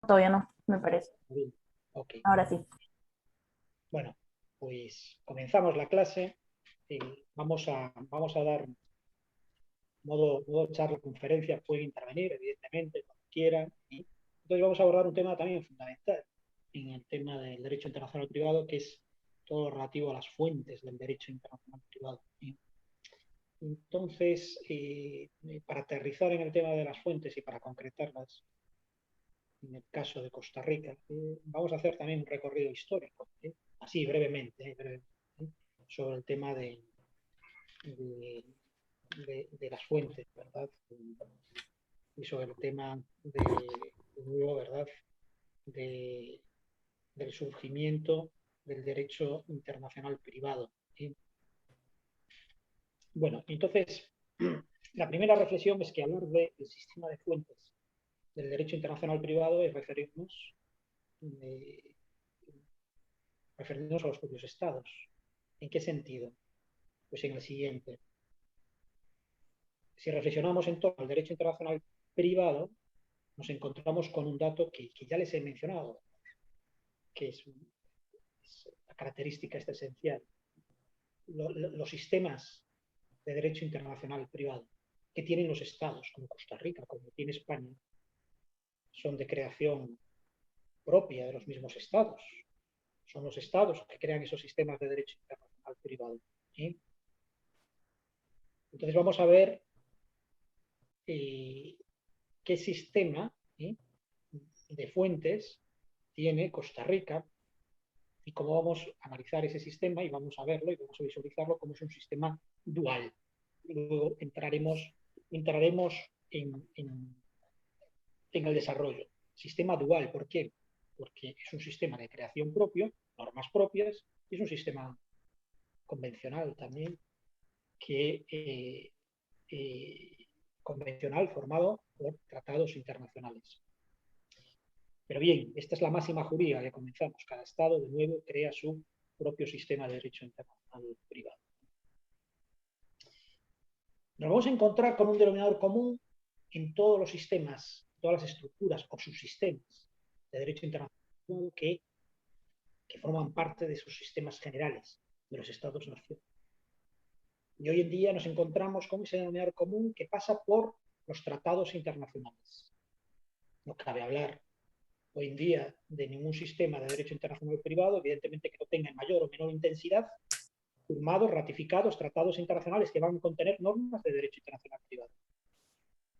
Todavía no, me parece. Ok, Ahora sí. bueno, pues comenzamos la clase. Vamos a dar modo charla, conferencia, pueden intervenir, evidentemente, cuando quieran. ¿Sí? Entonces vamos a abordar un tema también fundamental en el tema del derecho internacional privado, que es todo lo relativo a las fuentes del derecho internacional privado. ¿Sí? Entonces, para aterrizar en el tema de las fuentes y para concretarlas, en el caso de Costa Rica, vamos a hacer también un recorrido histórico, así brevemente, sobre el tema de, de las fuentes, ¿verdad? Y sobre el tema de nuevo, ¿verdad? De, del surgimiento del derecho internacional privado. ¿Sí? Bueno, entonces, la primera reflexión es que hablar del sistema de fuentes del derecho internacional privado es eh, referirnos a los propios estados. ¿En qué sentido? Pues en el siguiente. Si reflexionamos en torno al derecho internacional privado, nos encontramos con un dato que ya les he mencionado, que es la característica esta esencial. Los sistemas de derecho internacional privado que tienen los estados, como Costa Rica, como tiene España, son de creación propia de los mismos estados. Son los estados que crean esos sistemas de derecho internacional privado. ¿Sí? Entonces vamos a ver eh, qué sistema, ¿sí?, de fuentes tiene Costa Rica y cómo vamos a analizar ese sistema y vamos a verlo y vamos a visualizarlo como es un sistema dual. Luego entraremos en el desarrollo. Sistema dual, ¿por qué? Porque es un sistema de creación propio, normas propias, y es un sistema convencional también, que convencional formado por tratados internacionales. Pero bien, esta es la máxima jurídica que comenzamos. Cada Estado, de nuevo, crea su propio sistema de derecho internacional privado. Nos vamos a encontrar con un denominador común en todos los sistemas, todas las estructuras o subsistemas de derecho internacional que forman parte de sus sistemas generales de los Estados-nación. Y hoy en día nos encontramos con ese denominador común que pasa por los tratados internacionales. No cabe hablar hoy en día de ningún sistema de derecho internacional privado, evidentemente que no tenga en mayor o menor intensidad, firmados, ratificados, tratados internacionales que van a contener normas de derecho internacional privado.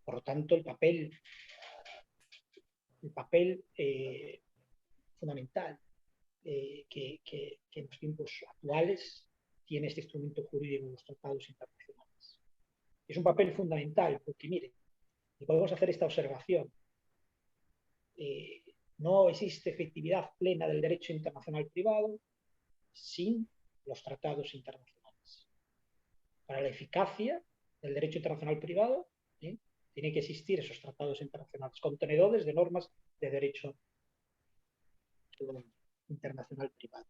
Por lo tanto, el papel fundamental que en los tiempos actuales tiene este instrumento jurídico en los tratados internacionales. Es un papel fundamental porque, mire, podemos hacer esta observación. Eh, no existe efectividad plena del derecho internacional privado sin los tratados internacionales. Para la eficacia del derecho internacional privado, tiene que existir esos tratados internacionales, contenedores de normas de derecho internacional privado.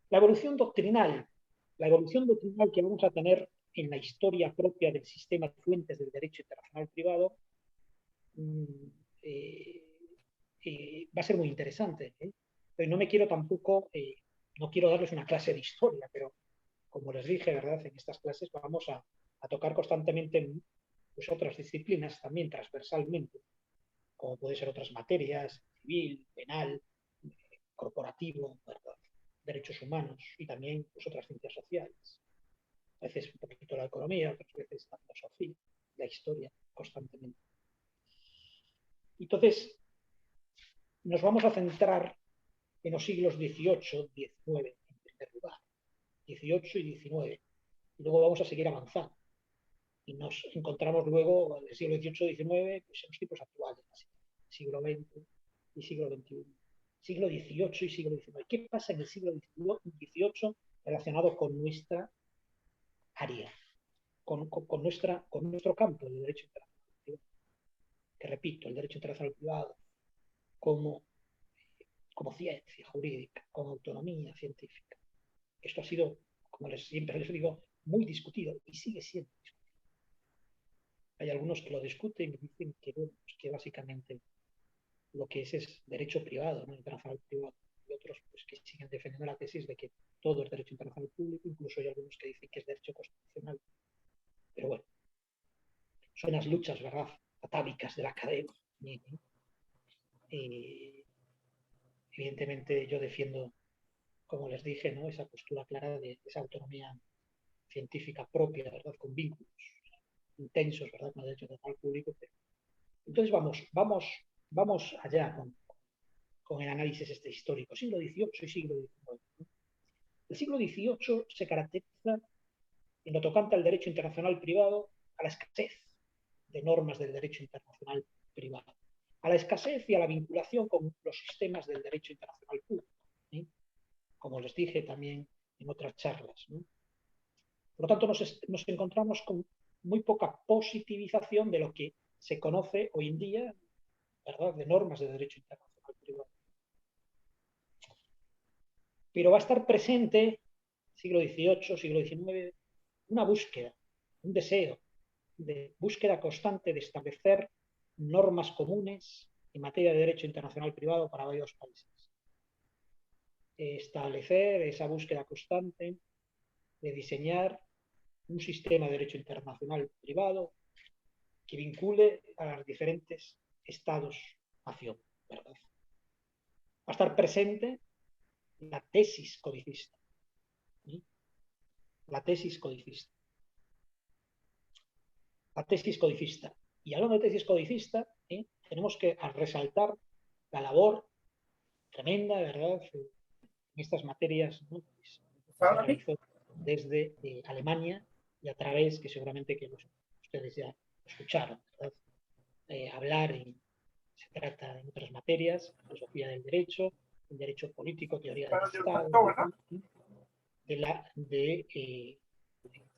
La evolución doctrinal, la evolución doctrinal que vamos a tener en la historia propia del sistema de fuentes del derecho internacional privado mm, eh, va a ser muy interesante. Pero no me quiero tampoco, no quiero darles una clase de historia, pero como les dije, ¿verdad? En estas clases vamos a tocar constantemente pues, otras disciplinas también transversalmente, como puede ser otras materias, civil, penal, corporativo, ¿verdad? Derechos humanos y también pues, otras ciencias sociales. A veces un poquito la economía, otras veces la filosofía, la historia, constantemente. Entonces, nos vamos a centrar en los siglos XVIII, XIX, en primer lugar, XVIII y XIX, y luego vamos a seguir avanzando. Y nos encontramos luego en el siglo XVIII, XIX, pues en los tiempos actuales, siglo XX y siglo XXI. Siglo XVIII y siglo XIX. ¿Qué pasa en el siglo XVIII relacionado con nuestra área, con nuestro campo de derecho internacional? Que repito, el derecho internacional privado como, como ciencia jurídica, como autonomía científica. Esto ha sido, como siempre les digo, muy discutido y sigue siendo discutido. Hay algunos que lo discuten y dicen que, bueno, pues que básicamente lo que es derecho privado, ¿no? Internacional privado. Y otros pues, que siguen defendiendo la tesis de que todo es derecho internacional público, incluso hay algunos que dicen que es derecho constitucional. Pero bueno, son las luchas, ¿verdad?, atávicas de la academia. Evidentemente yo defiendo, como les dije, ¿no?, esa postura clara de esa autonomía científica propia, ¿verdad?, con vínculos intensos, ¿verdad?, con el derecho internacional público. Pero... Entonces vamos allá con el análisis este histórico, siglo XVIII y siglo XIX. ¿No? El siglo XVIII se caracteriza, en lo tocante al derecho internacional privado, a la escasez de normas del derecho internacional privado, a la escasez y a la vinculación con los sistemas del derecho internacional público, ¿sí? Como les dije también en otras charlas, ¿no? Por lo tanto, nos encontramos con muy poca positivización de lo que se conoce hoy en día, ¿verdad?, de normas de derecho internacional privado. Pero va a estar presente, siglo XVIII, siglo XIX, una búsqueda, un deseo de búsqueda constante de establecer normas comunes en materia de derecho internacional privado para varios países. Establecer esa búsqueda constante de diseñar un sistema de derecho internacional privado que vincule a los diferentes estados-nación, ¿verdad? Va a estar presente la tesis codicista. ¿Sí? La tesis codicista. La tesis codicista. Y hablando de tesis codicista, tenemos que resaltar la labor tremenda, ¿verdad?, en estas materias, ¿no?, pues, se realizó desde Alemania y a través, que seguramente que ustedes ya escucharon, ¿verdad?, hablar, y se trata en otras materias, filosofía del derecho, el derecho político, teoría del Estado,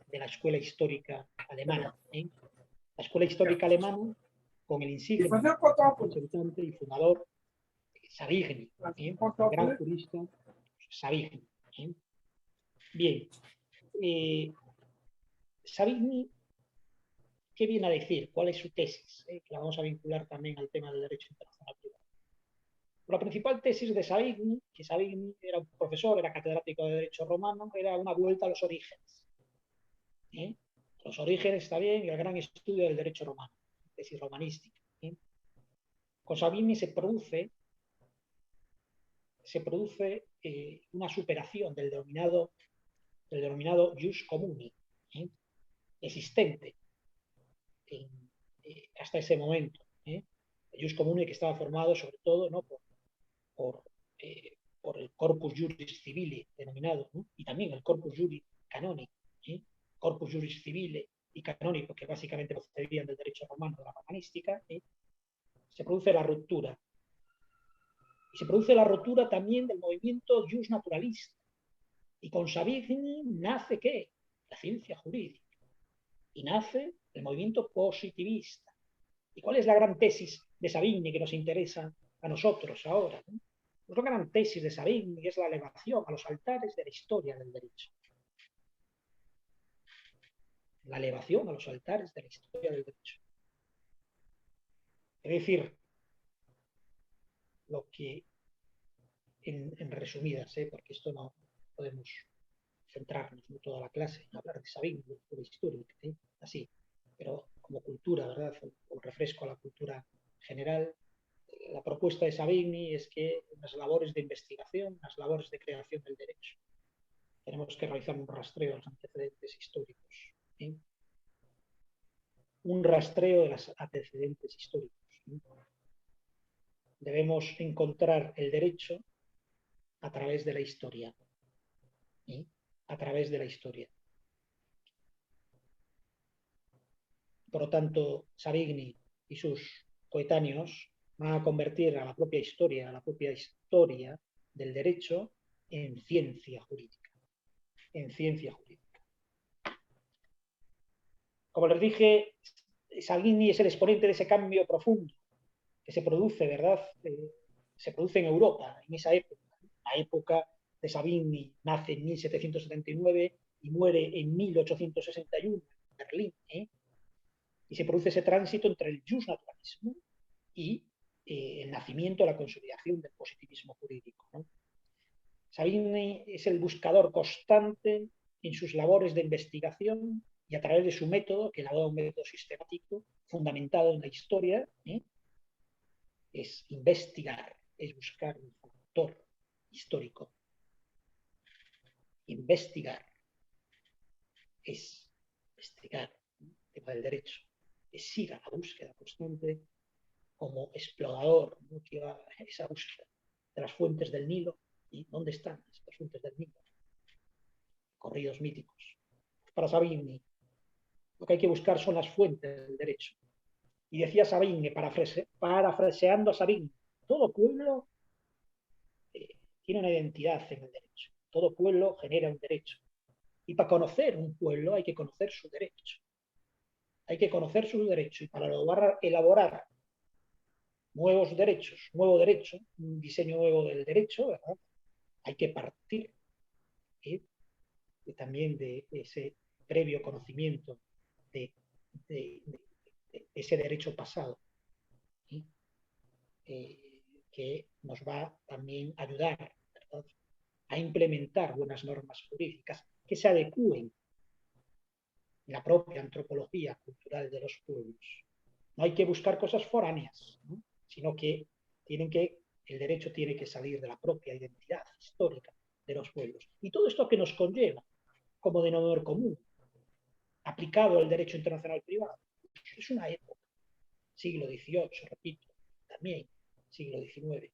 de la escuela histórica alemana. La escuela histórica alemana, con el insigne representante y fundador Savigny, gran jurista Savigny. Bien, Savigny, ¿qué viene a decir? ¿Cuál es su tesis? Que la vamos a vincular también al tema del derecho internacional privado. La principal tesis de Savigny, que Savigny era un profesor, era catedrático de Derecho Romano, era una vuelta a los orígenes. Los orígenes, está bien, y el gran estudio del derecho romano, tesis romanística. Con Savigny se produce una superación del denominado jus comuni, existente hasta ese momento. El jus comuni que estaba formado sobre todo, ¿no?, por el corpus juris civile denominado, ¿no?, y también el corpus juris canónico, corpus juris civile y canónico, que básicamente procedían del derecho romano, de la romanística. Se produce la ruptura. Y se produce la ruptura también del movimiento jus naturalista. Y con Savigny nace ¿qué? La ciencia jurídica. Y nace el movimiento positivista. ¿Y cuál es la gran tesis de Savigny que nos interesa a nosotros ahora, ¿no? Pues la gran tesis de Savigny es la elevación a los altares de la historia del derecho. La elevación a los altares de la historia del derecho. Es decir, lo que, en resumidas, porque esto no podemos centrarnos en toda la clase en hablar de Savigny, de la historia, así, pero como cultura, ¿verdad?, o refresco a la cultura general. La propuesta de Savigny es que en las labores de investigación, en las labores de creación del derecho, tenemos que realizar un rastreo de los antecedentes históricos. Un rastreo de los antecedentes históricos. Debemos encontrar el derecho a través de la historia. A través de la historia. Por lo tanto, Savigny y sus coetáneos van a convertir a la propia historia del derecho en ciencia jurídica. En ciencia jurídica. Como les dije, Savigny es el exponente de ese cambio profundo que se produce, ¿verdad? Se produce en Europa en esa época. La época de Savigny nace en 1779 y muere en 1861 en Berlín. Y se produce ese tránsito entre el jus naturalismo y el nacimiento, la consolidación del positivismo jurídico, ¿no? Savigny es el buscador constante en sus labores de investigación y a través de su método, que elabora un método sistemático fundamentado en la historia, es investigar, es buscar un factor histórico. Investigar es investigar el tema del derecho, es ir a la búsqueda constante como explorador, ¿no? Que va a esa búsqueda de las fuentes del Nilo. ¿Y dónde están estas fuentes del Nilo? Corridos míticos. Para Savigny, lo que hay que buscar son las fuentes del derecho. Y decía Savigny, parafraseando a Savigny, todo pueblo tiene una identidad en el derecho. Todo pueblo genera un derecho. Y para conocer un pueblo hay que conocer su derecho. Hay que conocer su derecho. Y para elaborar nuevos derechos, nuevo derecho, un diseño nuevo del derecho, ¿verdad? Hay que partir también de ese previo conocimiento de, de, de ese derecho pasado, ¿sí? Que nos va también a ayudar, ¿verdad?, a implementar buenas normas jurídicas que se adecúen a la propia antropología cultural de los pueblos. No hay que buscar cosas foráneas, ¿no?, sino que el derecho tiene que salir de la propia identidad histórica de los pueblos. Y todo esto que nos conlleva como denominador común, aplicado al derecho internacional privado, es una época, siglo XVIII, repito, también siglo XIX,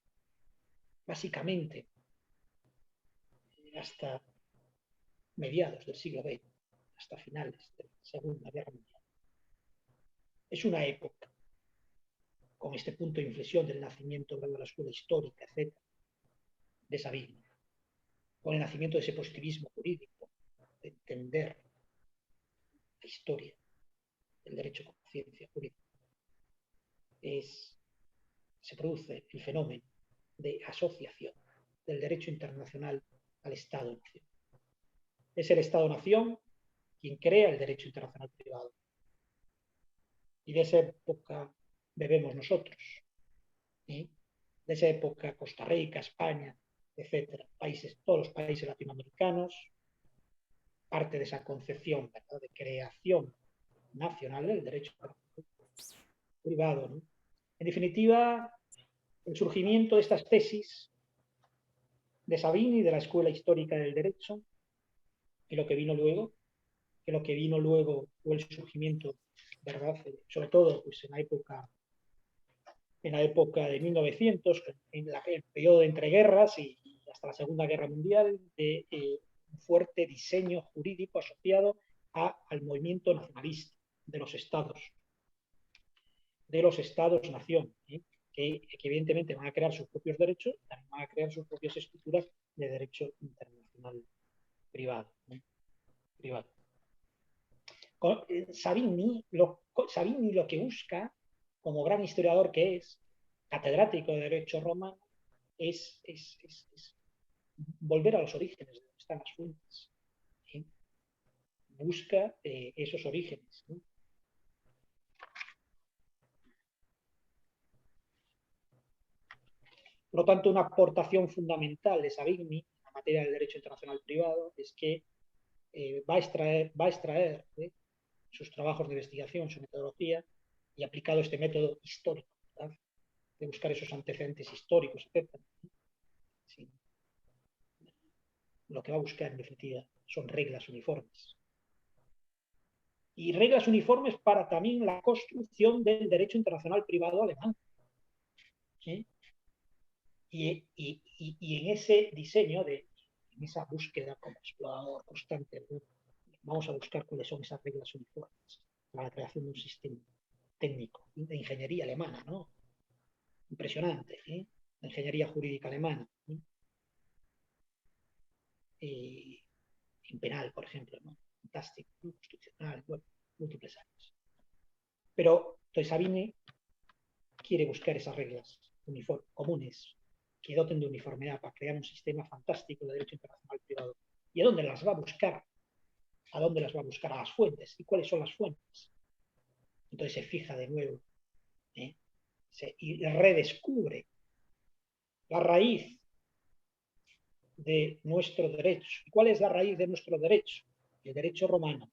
básicamente hasta mediados del siglo XX, hasta finales de la Segunda Guerra Mundial. Es una época, con este punto de inflexión del nacimiento de la escuela histórica, etc., de Savigny, con el nacimiento de ese positivismo jurídico, de entender la historia del derecho como ciencia jurídica, se produce el fenómeno de asociación del derecho internacional al Estado-Nación. Es el Estado-Nación quien crea el derecho internacional privado. Y de esa época bebemos nosotros. De esa época Costa Rica, España, etcétera, todos los países latinoamericanos, parte de esa concepción, ¿verdad?, de creación nacional del derecho privado, ¿no? En definitiva, el surgimiento de estas tesis de Savigny, de la Escuela Histórica del Derecho, y lo que vino luego, fue el surgimiento, ¿verdad?, sobre todo pues, en la época de 1900, en el periodo de entreguerras y hasta la Segunda Guerra Mundial, de un fuerte diseño jurídico asociado al movimiento nacionalista de los estados-nación, que evidentemente van a crear sus propios derechos y también van a crear sus propias estructuras de derecho internacional privado. Savigny lo que busca, como gran historiador que es, catedrático de Derecho romano, es volver a los orígenes de donde están las fuentes. ¿Sí? Busca esos orígenes, ¿no? Por lo tanto, una aportación fundamental de Savigny en la materia del derecho internacional privado es que va a extraer sus trabajos de investigación, su metodología, y aplicado este método histórico, ¿verdad?, de buscar esos antecedentes históricos, etc. Sí. Lo que va a buscar, en definitiva, son reglas uniformes. Y reglas uniformes para también la construcción del derecho internacional privado alemán. ¿Sí? Y en ese diseño, en esa búsqueda como explorador constante, ¿no?, vamos a buscar cuáles son esas reglas uniformes para la creación de un sistema técnico de ingeniería alemana, ¿no? Impresionante, ¿eh? La ingeniería jurídica alemana. En penal, por ejemplo, ¿no? Fantástico, ¿no? Constitucional, bueno, múltiples áreas. Pero entonces Savigny quiere buscar esas reglas comunes que doten de uniformidad para crear un sistema fantástico de derecho internacional privado. ¿Y a dónde las va a buscar? ¿A dónde las va a buscar? A las fuentes. ¿Y cuáles son las fuentes? Entonces se fija de nuevo, y redescubre la raíz de nuestro derecho. ¿Y cuál es la raíz de nuestro derecho? El derecho romano.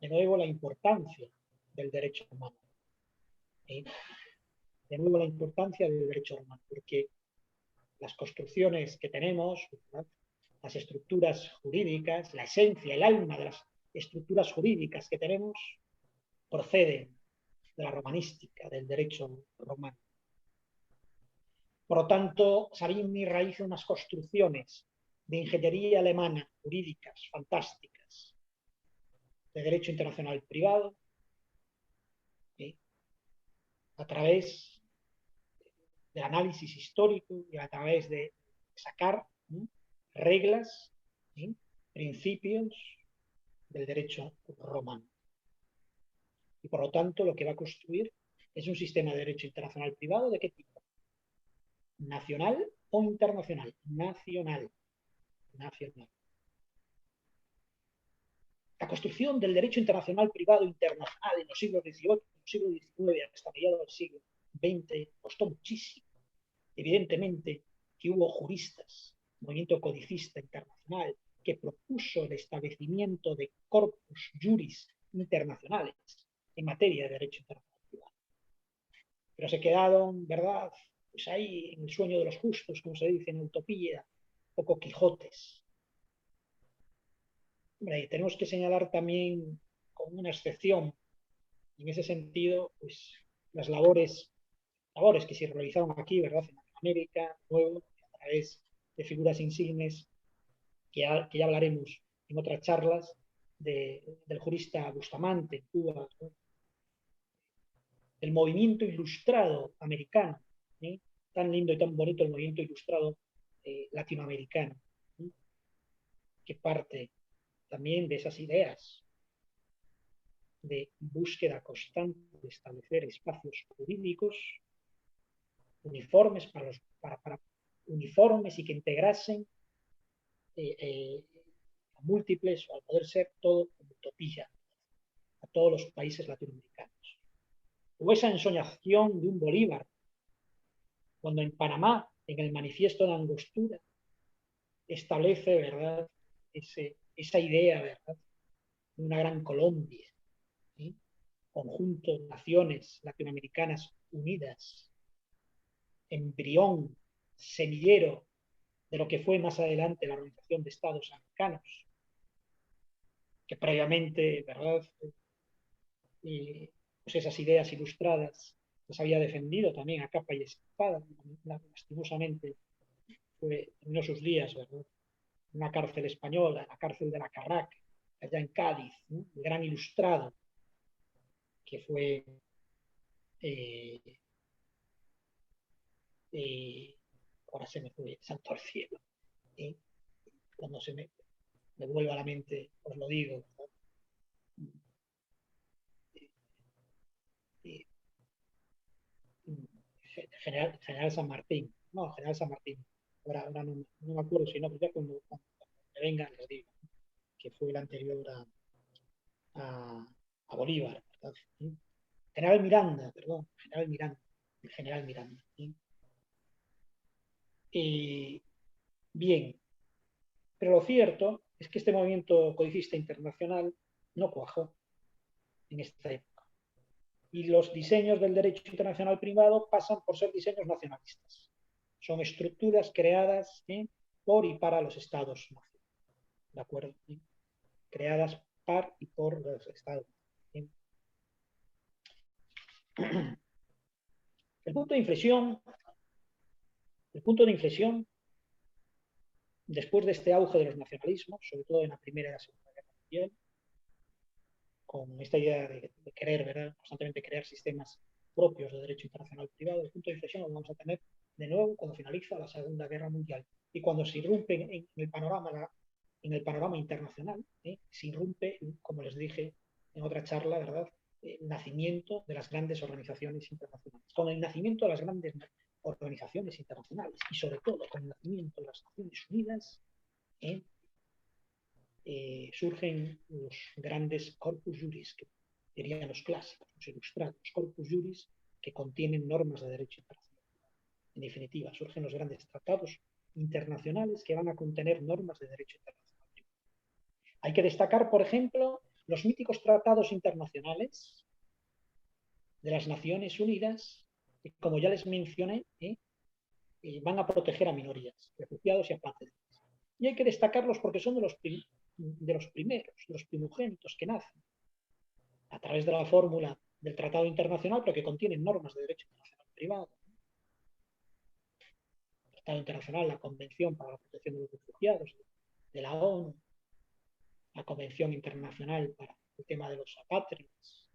De nuevo, la importancia del derecho romano. ¿Sí? De nuevo, la importancia del derecho romano, porque las construcciones que tenemos, ¿verdad?, las estructuras jurídicas, la esencia, el alma de las estructuras jurídicas que tenemos, proceden de la romanística, del derecho romano. Por lo tanto, Savigny realiza unas construcciones de ingeniería alemana, jurídicas, fantásticas, de derecho internacional privado, ¿sí?, a través del análisis histórico y a través de sacar, ¿sí?, reglas, ¿sí?, principios del derecho romano. Y por lo tanto, lo que va a construir es un sistema de derecho internacional privado. ¿De qué tipo? ¿Nacional o internacional? Nacional. Nacional. La construcción del derecho internacional privado internacional en los siglos XVIII, siglo XIX, hasta mediados del siglo XX, costó muchísimo. Evidentemente que hubo juristas, movimiento codicista internacional, que propuso el establecimiento de corpus juris internacionales en materia de derecho internacional privado. Pero se quedaron, ¿verdad?, pues ahí en el sueño de los justos, como se dice en utopía, poco Quijotes. Hombre, y tenemos que señalar también, con una excepción, en ese sentido, pues las labores que se realizaron aquí, ¿verdad?, en América, luego, a través de figuras insignes que ya hablaremos en otras charlas, del jurista Bustamante en Cuba, ¿no?, del movimiento ilustrado americano, ¿sí?, tan lindo y tan bonito el movimiento ilustrado latinoamericano, ¿sí?, que parte también de esas ideas de búsqueda constante de establecer espacios jurídicos uniformes para uniformes y que integrasen a múltiples, o al poder ser todo como utopía, a todos los países latinoamericanos. O esa ensoñación de un Bolívar, cuando en Panamá, en el manifiesto de Angostura, establece, ¿verdad?, esa idea, ¿verdad?, de una gran Colombia, ¿sí?, conjunto de naciones latinoamericanas unidas, embrión, semillero de lo que fue más adelante la Organización de Estados Americanos, que previamente, ¿verdad?, pues esas ideas ilustradas las había defendido también a capa y espada. Lastimosamente terminó sus días, ¿verdad?, en una cárcel española, la cárcel de la Carraca, allá en Cádiz, ¿no?, el gran ilustrado que fue eh, ahora se me fue, santo al cielo, cuando me vuelva a la mente, os lo digo, ¿verdad?, General San Martín, no, General San Martín, ahora no me acuerdo si no, pero ya cuando me vengan les digo, que fue el anterior a, a Bolívar, ¿verdad? ¿Sí? General Miranda, perdón, General Miranda, el General Miranda. ¿Sí? Bien, pero lo cierto es que este movimiento codicista internacional no cuajó en esta época. Y los diseños del derecho internacional privado pasan por ser diseños nacionalistas. Son estructuras creadas por y para los estados. ¿De acuerdo? ¿Sí? Creadas par y por los estados. ¿Sí? El punto de inflexión, después de este auge de los nacionalismos, sobre todo en la Primera y la Segunda Guerra Mundial, con esta idea de querer, ¿verdad?, constantemente crear sistemas propios de derecho internacional privado, el punto de inflexión lo vamos a tener de nuevo cuando finaliza la Segunda Guerra Mundial y cuando se irrumpe en el panorama internacional, se irrumpe, como les dije en otra charla, ¿verdad?, el nacimiento de las grandes organizaciones internacionales. Con el nacimiento de las grandes organizaciones internacionales y sobre todo con el nacimiento de las Naciones Unidas, surgen los grandes corpus juris, que dirían los clásicos, los ilustrados, corpus juris que contienen normas de derecho internacional. En definitiva, surgen los grandes tratados internacionales que van a contener normas de derecho internacional. Hay que destacar, por ejemplo, los míticos tratados internacionales de las Naciones Unidas, que, como ya les mencioné, van a proteger a minorías, refugiados y apátridas. Y hay que destacarlos porque son de los primeros, los primogénitos que nacen a través de la fórmula del Tratado Internacional, pero que contienen normas de derecho internacional privado. El Tratado Internacional, la Convención para la Protección de los Refugiados de la ONU, la Convención Internacional para el tema de los apátridas,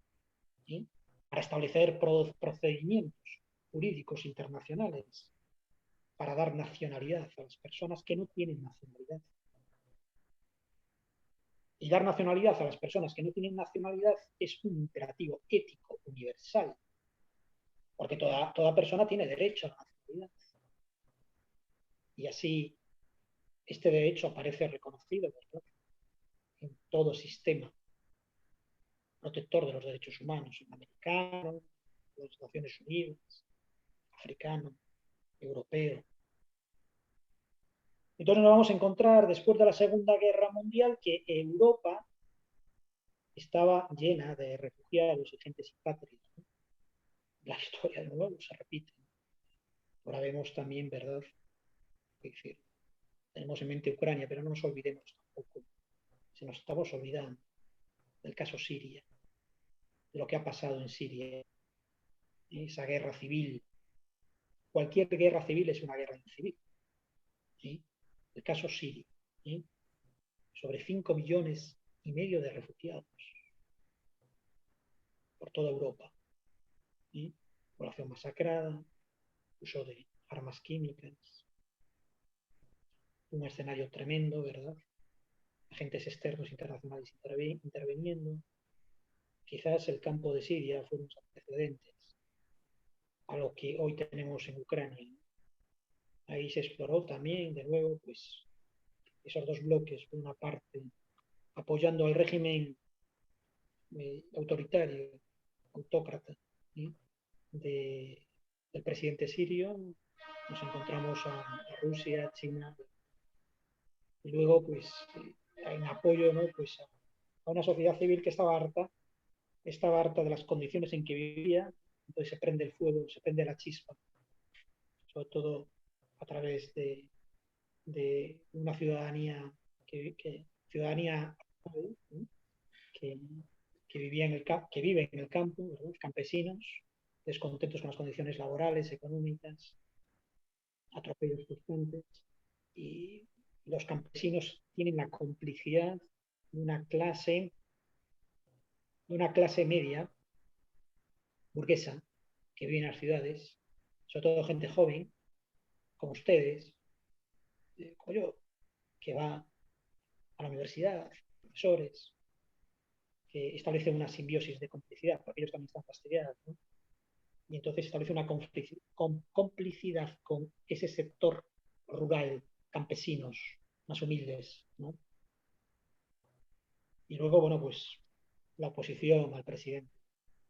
¿sí? Para establecer procedimientos jurídicos internacionales para dar nacionalidad a las personas que no tienen nacionalidad. Y dar nacionalidad a las personas que no tienen nacionalidad es un imperativo ético universal, porque toda persona tiene derecho a la nacionalidad. Y así este derecho aparece reconocido, ¿verdad?, en todo sistema protector de los derechos humanos, americano, de las Naciones Unidas, africano, europeo. Entonces nos vamos a encontrar después de la Segunda Guerra Mundial que Europa estaba llena de refugiados y gente sin patria. La historia de nuevo se repite. Ahora vemos también, ¿verdad? Es decir, tenemos en mente Ucrania, pero no nos olvidemos tampoco. Se nos estamos olvidando del caso Siria, de lo que ha pasado en Siria, esa guerra civil. Cualquier guerra civil es una guerra incivil. ¿Sí? El caso Siria, ¿sí? Sobre 5,5 millones de refugiados por toda Europa. ¿Sí? Población masacrada, uso de armas químicas, un escenario tremendo, ¿verdad? Agentes externos internacionales interviniendo. Quizás el campo de Siria fueron los antecedentes a lo que hoy tenemos en Ucrania. Ahí se exploró también, de nuevo, pues esos dos bloques, por una parte, apoyando al régimen autoritario, autócrata, ¿sí?, del presidente sirio. Nos encontramos a Rusia, China, y luego, pues, en apoyo, ¿no?, pues, a una sociedad civil que estaba harta de las condiciones en que vivía. Entonces se prende el fuego, se prende la chispa, sobre todo a través de una ciudadanía ciudadanía que, que vive en el campo, ¿verdad?, campesinos, descontentos con las condiciones laborales, económicas, atropellos constantes, y los campesinos tienen la complicidad de una clase media burguesa que vive en las ciudades, sobre todo gente joven, como ustedes, como yo, que va a la universidad, profesores, que establecen una simbiosis de complicidad, porque ellos también están fastidiados, ¿no? Y entonces establece una complicidad con ese sector rural, campesinos, más humildes, ¿no? Y luego, bueno, pues la oposición al presidente,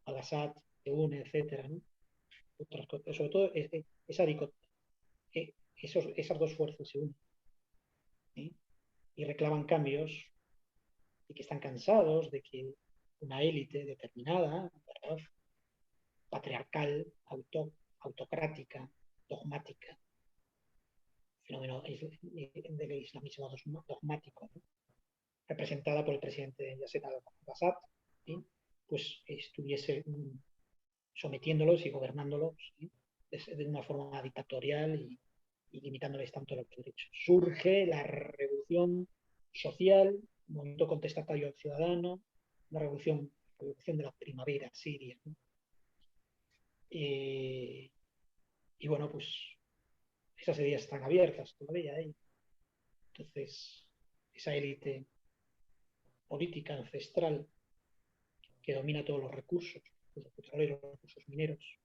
al Assad, que une, etcétera, ¿no? Sobre todo esas dos fuerzas se unen, ¿sí?, y reclaman cambios, y que están cansados de que una élite determinada, ¿verdad?, patriarcal, autocrática, dogmática, fenómeno del islamismo dogmático, ¿no?, representada por el presidente Yasser al-Assad, ¿sí?, pues estuviese sometiéndolos y gobernándolos, ¿sí?, de una forma dictatorial y limitándoles tanto los derechos. Surge la revolución social, movimiento contestatario ciudadano, la revolución de la primavera siria, ¿no? Y bueno, pues esas heridas están abiertas todavía ahí. Entonces, esa élite política ancestral que domina todos los recursos, los petroleros, los recursos mineros,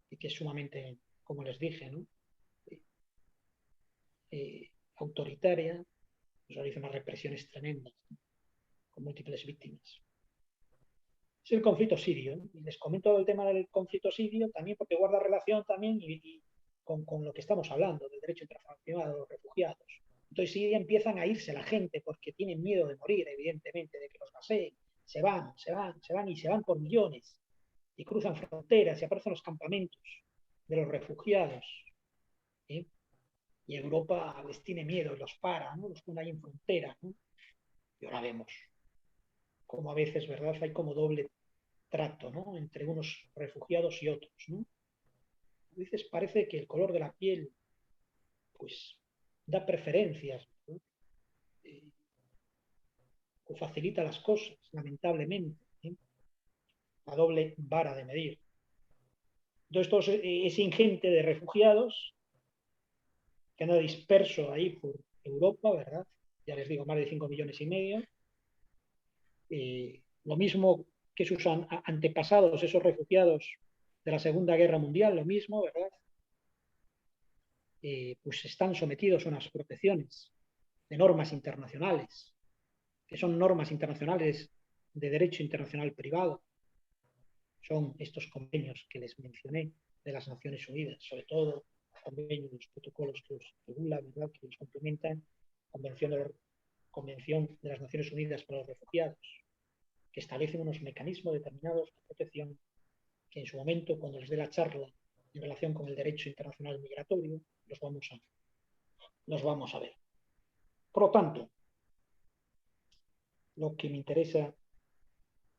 y que es sumamente, como les dije, ¿no?, autoritaria, pues realiza unas represiones tremendas, ¿no?, con múltiples víctimas. es el conflicto sirio. Y les comento el tema del conflicto sirio también porque guarda relación también con lo que estamos hablando, del derecho internacional de los refugiados. Entonces Siria empiezan a irse la gente porque tienen miedo de morir, evidentemente, de que los gaseen. Se van por millones y cruzan fronteras y aparecen los campamentos de los refugiados. ¿Sí? Y Europa les tiene miedo y los para, ¿no? Los pone ahí en frontera, ¿no? Y ahora vemos como a veces, ¿verdad? Hay como doble trato, ¿no? Entre unos refugiados y otros, ¿no? A veces parece que el color de la piel, pues, da preferencias, ¿no? Eh, o facilita las cosas, lamentablemente, ¿eh? La doble vara de medir. Entonces, todo ese ingente de refugiados que anda disperso ahí por Europa, ¿verdad? Ya les digo, más de 5 millones y medio. Lo mismo que sus antepasados, esos refugiados de la Segunda Guerra Mundial, lo mismo, ¿verdad? Pues están sometidos a unas protecciones de normas internacionales, que son normas internacionales de derecho internacional privado. Son estos convenios que les mencioné de las Naciones Unidas, sobre todo convenios, los protocolos que los regulan, ¿verdad? Que los complementan, Convención de las Naciones Unidas para los Refugiados, que establecen unos mecanismos determinados de protección que en su momento, cuando les dé la charla en relación con el derecho internacional migratorio, los vamos a ver. Por lo tanto, lo que me interesa,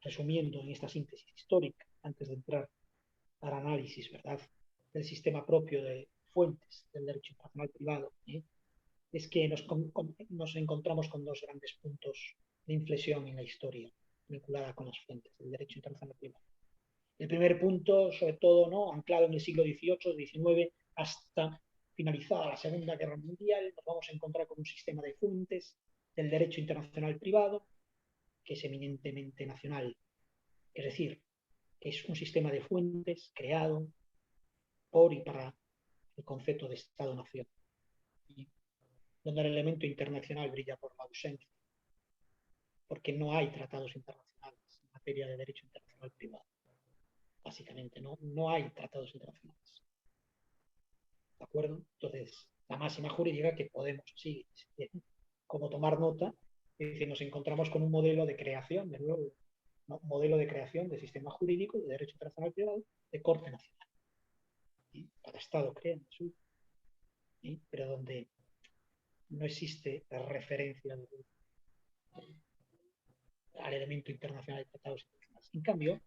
resumiendo en esta síntesis histórica, antes de entrar al análisis, ¿verdad?, del sistema propio de fuentes del derecho internacional privado, es que nos encontramos con dos grandes puntos de inflexión en la historia vinculada con las fuentes del derecho internacional privado. El primer punto, sobre todo, ¿no?, anclado en el siglo XVIII, XIX, hasta finalizada la Segunda Guerra Mundial, nos vamos a encontrar con un sistema de fuentes del derecho internacional privado que es eminentemente nacional. Es decir, que es un sistema de fuentes creado por y para el concepto de Estado-Nación, donde el elemento internacional brilla por la ausencia, porque no hay tratados internacionales en materia de derecho internacional privado. Básicamente, no hay tratados internacionales. ¿De acuerdo? Entonces, la máxima jurídica que podemos, sí, como tomar nota, es decir, nos encontramos con un modelo de creación, de nuevo, ¿no?, modelo de creación de sistema jurídico de derecho internacional privado de corte nacional. Cada Estado crea el suyo, pero donde no existe la referencia al elemento internacional de tratados internacionales. En cambio,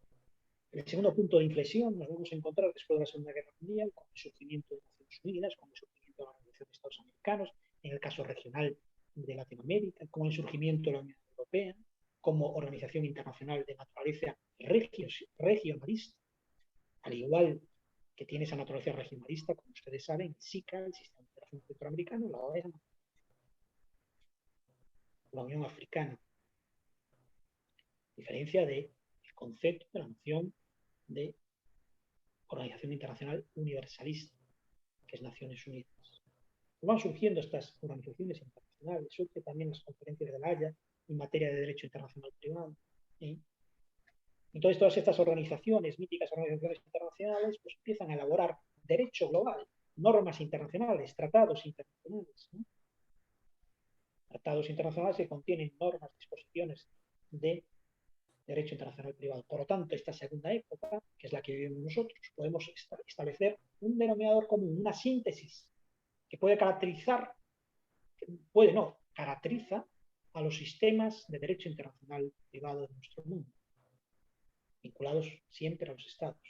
en el segundo punto de inflexión nos vamos a encontrar después de la Segunda Guerra Mundial con el surgimiento de Naciones Unidas, con el surgimiento de la Organización de Estados Americanos, en el caso regional de Latinoamérica, con el surgimiento de la Unión Europea como organización internacional de naturaleza regionalista, al igual que tiene esa naturaleza regionalista, como ustedes saben, el SICA, el Sistema de Integración Centroamericano, la OEA, la Unión Africana, a diferencia del concepto de la noción de Organización Internacional Universalista, que es Naciones Unidas. Van surgiendo estas organizaciones internacionales, surge también las conferencias de La Haya en materia de derecho internacional privado. Entonces, todas estas organizaciones, míticas organizaciones internacionales, pues empiezan a elaborar derecho global, normas internacionales, tratados internacionales. Tratados internacionales que contienen normas, disposiciones de derecho internacional privado. Por lo tanto, esta segunda época, que es la que vivimos nosotros, podemos establecer un denominador común, una síntesis que puede caracterizar, caracteriza a los sistemas de derecho internacional privado de nuestro mundo, vinculados siempre a los estados.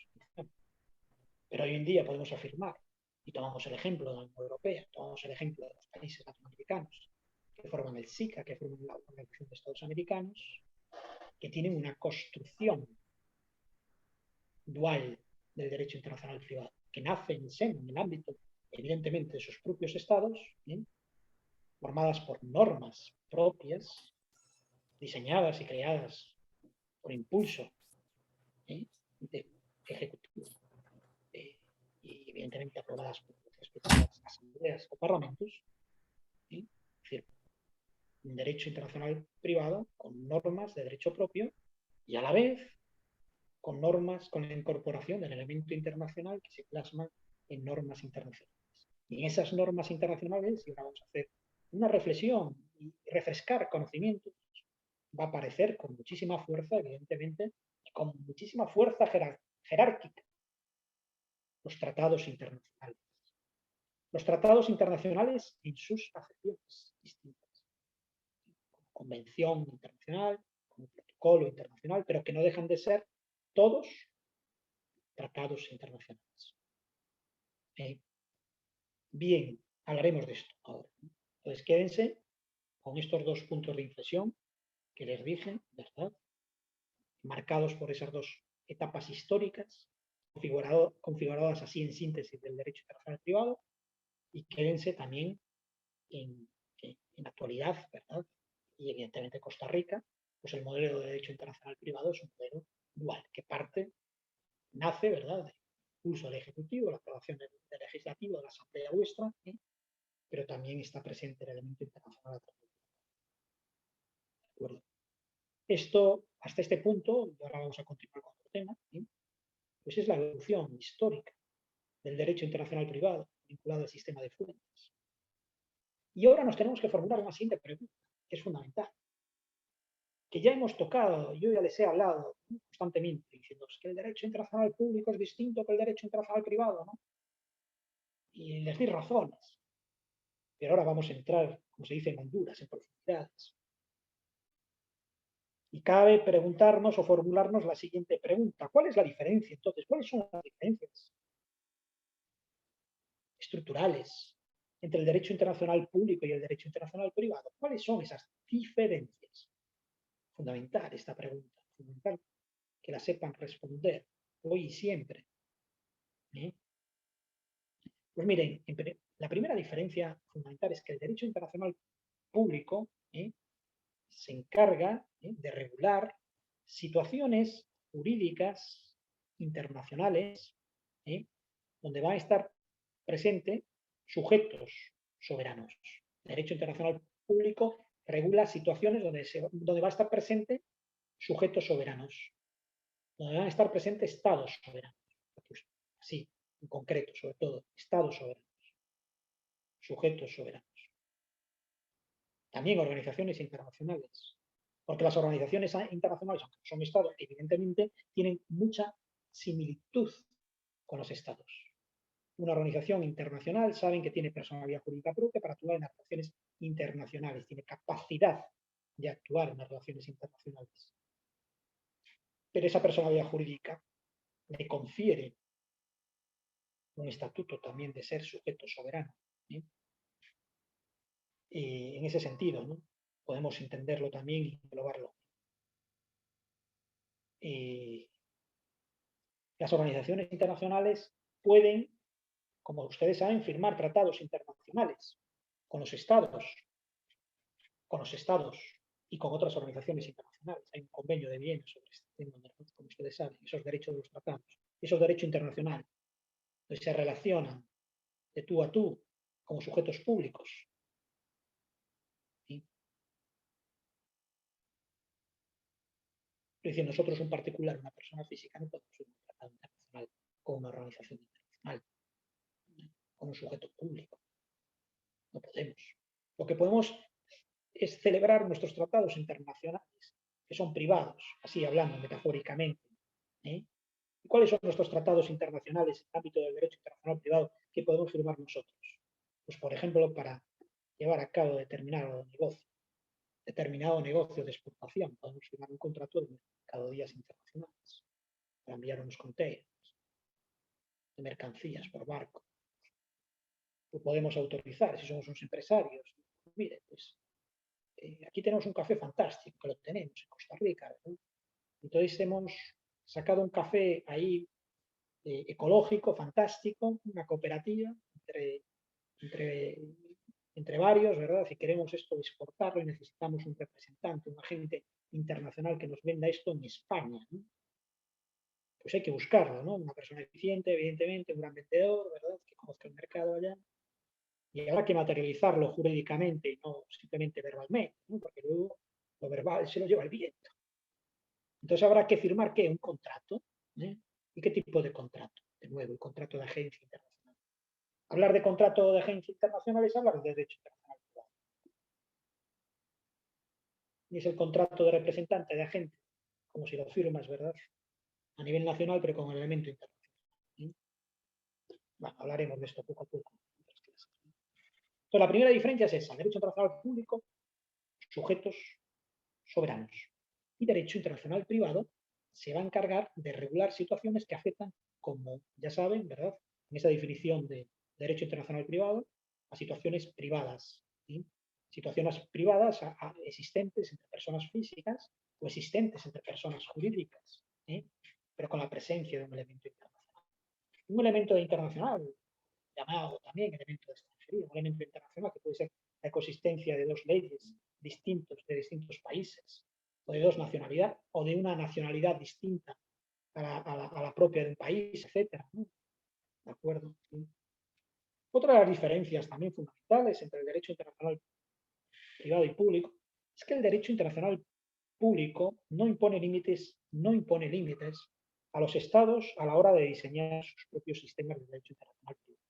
Pero hoy en día podemos afirmar, y tomamos el ejemplo de la Unión Europea, tomamos el ejemplo de los países latinoamericanos que forman el SICA, que forman la Organización de Estados Americanos, que tienen una construcción dual del derecho internacional privado, que nace en el seno, en el ámbito, evidentemente, de sus propios estados, formadas por normas propias, diseñadas y creadas por impulso de ejecutivo, y evidentemente aprobadas por las respectivas asambleas o parlamentos, es decir, un derecho internacional privado con normas de derecho propio y a la vez con normas, con la incorporación del elemento internacional que se plasma en normas internacionales. Y en esas normas internacionales, y ahora vamos a hacer una reflexión y refrescar conocimientos, va a aparecer con muchísima fuerza, evidentemente, y con muchísima fuerza jerárquica, los tratados internacionales. Los tratados internacionales en sus acepciones distintas. Convención internacional, como protocolo internacional, pero que no dejan de ser todos tratados internacionales. Bien, hablaremos de esto ahora. Entonces, quédense con estos dos puntos de inflexión que les dije, ¿verdad? Marcados por esas dos etapas históricas, configuradas así en síntesis del derecho internacional privado, y quédense también en la actualidad, ¿verdad? Y evidentemente Costa Rica, pues el modelo de derecho internacional privado es un modelo dual, que nace, ¿verdad?, del impulso del Ejecutivo, la aprobación del Legislativo, de la Asamblea vuestra, pero también está presente el elemento internacional. ¿De acuerdo? Esto, hasta este punto, y ahora vamos a continuar con otro tema, pues es la evolución histórica del derecho internacional privado vinculado al sistema de fuentes. Y ahora nos tenemos que formular una siguiente pregunta, que es fundamental, que ya hemos tocado, yo ya les he hablado constantemente, diciendo que el derecho internacional público es distinto que el derecho internacional privado, ¿no? Y les di razones. Pero ahora vamos a entrar, como se dice en Honduras, en profundidades. Y cabe preguntarnos o formularnos la siguiente pregunta. ¿Cuál es la diferencia entonces? ¿Cuáles son las diferencias estructurales entre el derecho internacional público y el derecho internacional privado? ¿Cuáles son esas diferencias? Fundamental esta pregunta, fundamental que la sepan responder hoy y siempre. Pues miren, la primera diferencia fundamental es que el derecho internacional público se encarga de regular situaciones jurídicas internacionales donde van a estar presentes sujetos soberanos. El derecho internacional público regula situaciones donde va a estar presente sujetos soberanos, donde van a estar presentes estados soberanos. Sí, en concreto, sobre todo, estados soberanos, sujetos soberanos. También organizaciones internacionales, porque las organizaciones internacionales, aunque son estados, evidentemente tienen mucha similitud con los estados. Una organización internacional saben que tiene personalidad jurídica propia para actuar en relaciones internacionales, tiene capacidad de actuar en las relaciones internacionales. Pero esa personalidad jurídica le confiere un estatuto también de ser sujeto soberano. Y en ese sentido, ¿no?, podemos entenderlo también y englobarlo. Las organizaciones internacionales pueden, como ustedes saben, firmar tratados internacionales con los estados y con otras organizaciones internacionales. Hay un convenio de Viena sobre este tema, como ustedes saben, esos derechos de los tratados, esos derechos internacionales, que se relacionan de tú a tú como sujetos públicos. ¿Sí? Es decir, nosotros, un particular, una persona física, no podemos firmar un tratado internacional con una organización internacional, con un sujeto público. No podemos. Lo que podemos es celebrar nuestros tratados internacionales, que son privados, así hablando metafóricamente. ¿Y cuáles son nuestros tratados internacionales en el ámbito del derecho internacional privado que podemos firmar nosotros? Pues, por ejemplo, para llevar a cabo determinado negocio de exportación, podemos firmar un contrato de mercaderías internacionales para enviar unos containers de mercancías por barco. Lo podemos autorizar si somos unos empresarios. Mire, pues aquí tenemos un café fantástico, que lo tenemos en Costa Rica, ¿verdad? Entonces hemos sacado un café ahí ecológico, fantástico, una cooperativa entre varios, ¿verdad? Si queremos esto exportarlo y necesitamos un representante, un agente internacional que nos venda esto en España, ¿no? Pues hay que buscarlo, ¿no? Una persona eficiente, evidentemente, un gran vendedor, ¿verdad?, que conozca el mercado allá. Y habrá que materializarlo jurídicamente y no simplemente verbalmente, ¿no?, porque luego lo verbal se lo lleva el viento. Entonces habrá que firmar, ¿qué? Un contrato ¿eh? ¿Y qué tipo de contrato? De nuevo, el contrato de agencia internacional. Hablar de contrato de agencia internacional es hablar de derecho internacional privado. Y es el contrato de representante de agente, como si lo firmas, ¿verdad? A nivel nacional, pero con el elemento internacional. ¿Sí? Bueno, hablaremos de esto poco a poco. Entonces, la primera diferencia es esa: derecho internacional público, sujetos soberanos. Y derecho internacional privado se va a encargar de regular situaciones que afectan, como ya saben, ¿verdad? En esa definición de derecho internacional privado, a situaciones privadas. ¿Sí? Situaciones privadas existentes entre personas físicas o existentes entre personas jurídicas, ¿sí? Pero con la presencia de un elemento internacional. Un elemento internacional llamado también elemento de extranjería, un elemento internacional que puede ser la coexistencia de dos leyes distintos de distintos países, o de dos nacionalidades, o de una nacionalidad distinta a la propia de un país, etcétera, ¿no? ¿De acuerdo? Sí. Otra de las diferencias también fundamentales entre el derecho internacional privado y público es que el derecho internacional público no impone límites a los estados a la hora de diseñar sus propios sistemas de derecho internacional privado.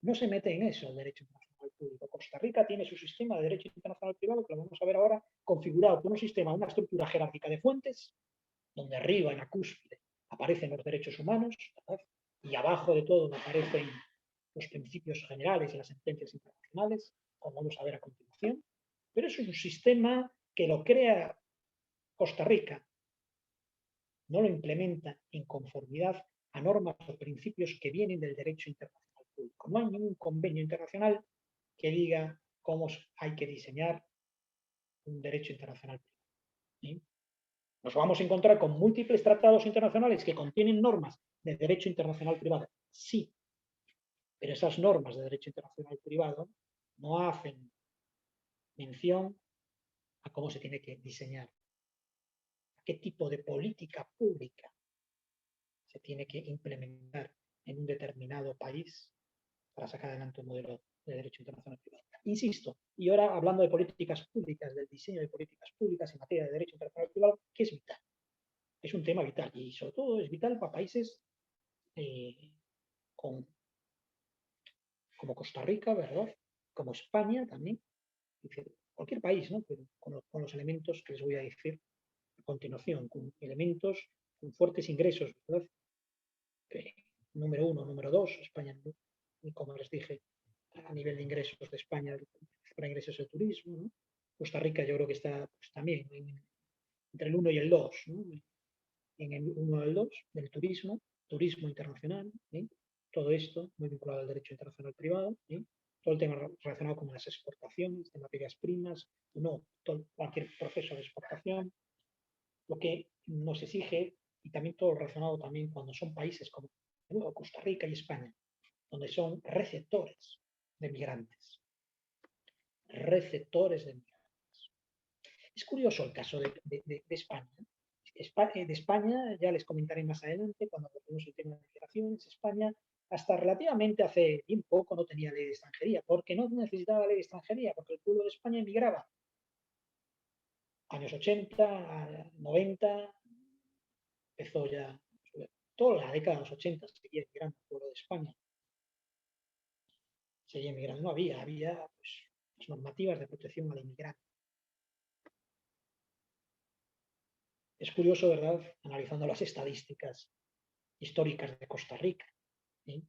No se mete en eso el derecho internacional público. Costa Rica tiene su sistema de derecho internacional privado, que lo vamos a ver ahora, configurado por un sistema, una estructura jerárquica de fuentes, donde arriba, en la cúspide, aparecen los derechos humanos, ¿verdad? Y abajo de todo aparecen los principios generales y las sentencias internacionales, como vamos a ver a continuación. Pero es un sistema que lo crea Costa Rica, no lo implementa en conformidad a normas o principios que vienen del derecho internacional público. No hay ningún convenio internacional que diga cómo hay que diseñar un derecho internacional privado. ¿Sí? Nos vamos a encontrar con múltiples tratados internacionales que contienen normas de derecho internacional privado. Sí, pero esas normas de derecho internacional privado no hacen mención a cómo se tiene que diseñar, a qué tipo de política pública se tiene que implementar en un determinado país para sacar adelante un modelo de derecho internacional privado. Insisto, y ahora hablando de políticas públicas, del diseño de políticas públicas en materia de derecho internacional privado, que es vital. Es un tema vital y sobre todo es vital para países con, como Costa Rica, ¿verdad? Como España también. Cualquier país, ¿no? Pero con los elementos que les voy a decir a continuación, con elementos con fuertes ingresos, ¿verdad? Número uno, número dos, España, como les dije, a nivel de ingresos de España, para ingresos del turismo, ¿no? Costa Rica yo creo que está pues, también entre el 1 y el 2, ¿no? En el 1 y el 2 del turismo, turismo internacional, ¿sí? Todo esto muy vinculado al derecho internacional privado, ¿sí? Todo el tema relacionado con las exportaciones de materias primas, no, cualquier proceso de exportación, lo que nos exige, y también todo relacionado también cuando son países como Costa Rica y España, donde son receptores de migrantes. Receptores de migrantes. Es curioso el caso de España. De España, ya les comentaré más adelante cuando tratemos el tema de migraciones. España, hasta relativamente hace bien poco, no tenía ley de extranjería, porque no necesitaba ley de extranjería, porque el pueblo de España emigraba. Años 80, 90, empezó ya, toda la década de los 80 seguía emigrando el pueblo de España. Seguía emigrando, no había pues, las normativas de protección al inmigrante. Es curioso, ¿verdad?, analizando las estadísticas históricas de Costa Rica, ¿sí?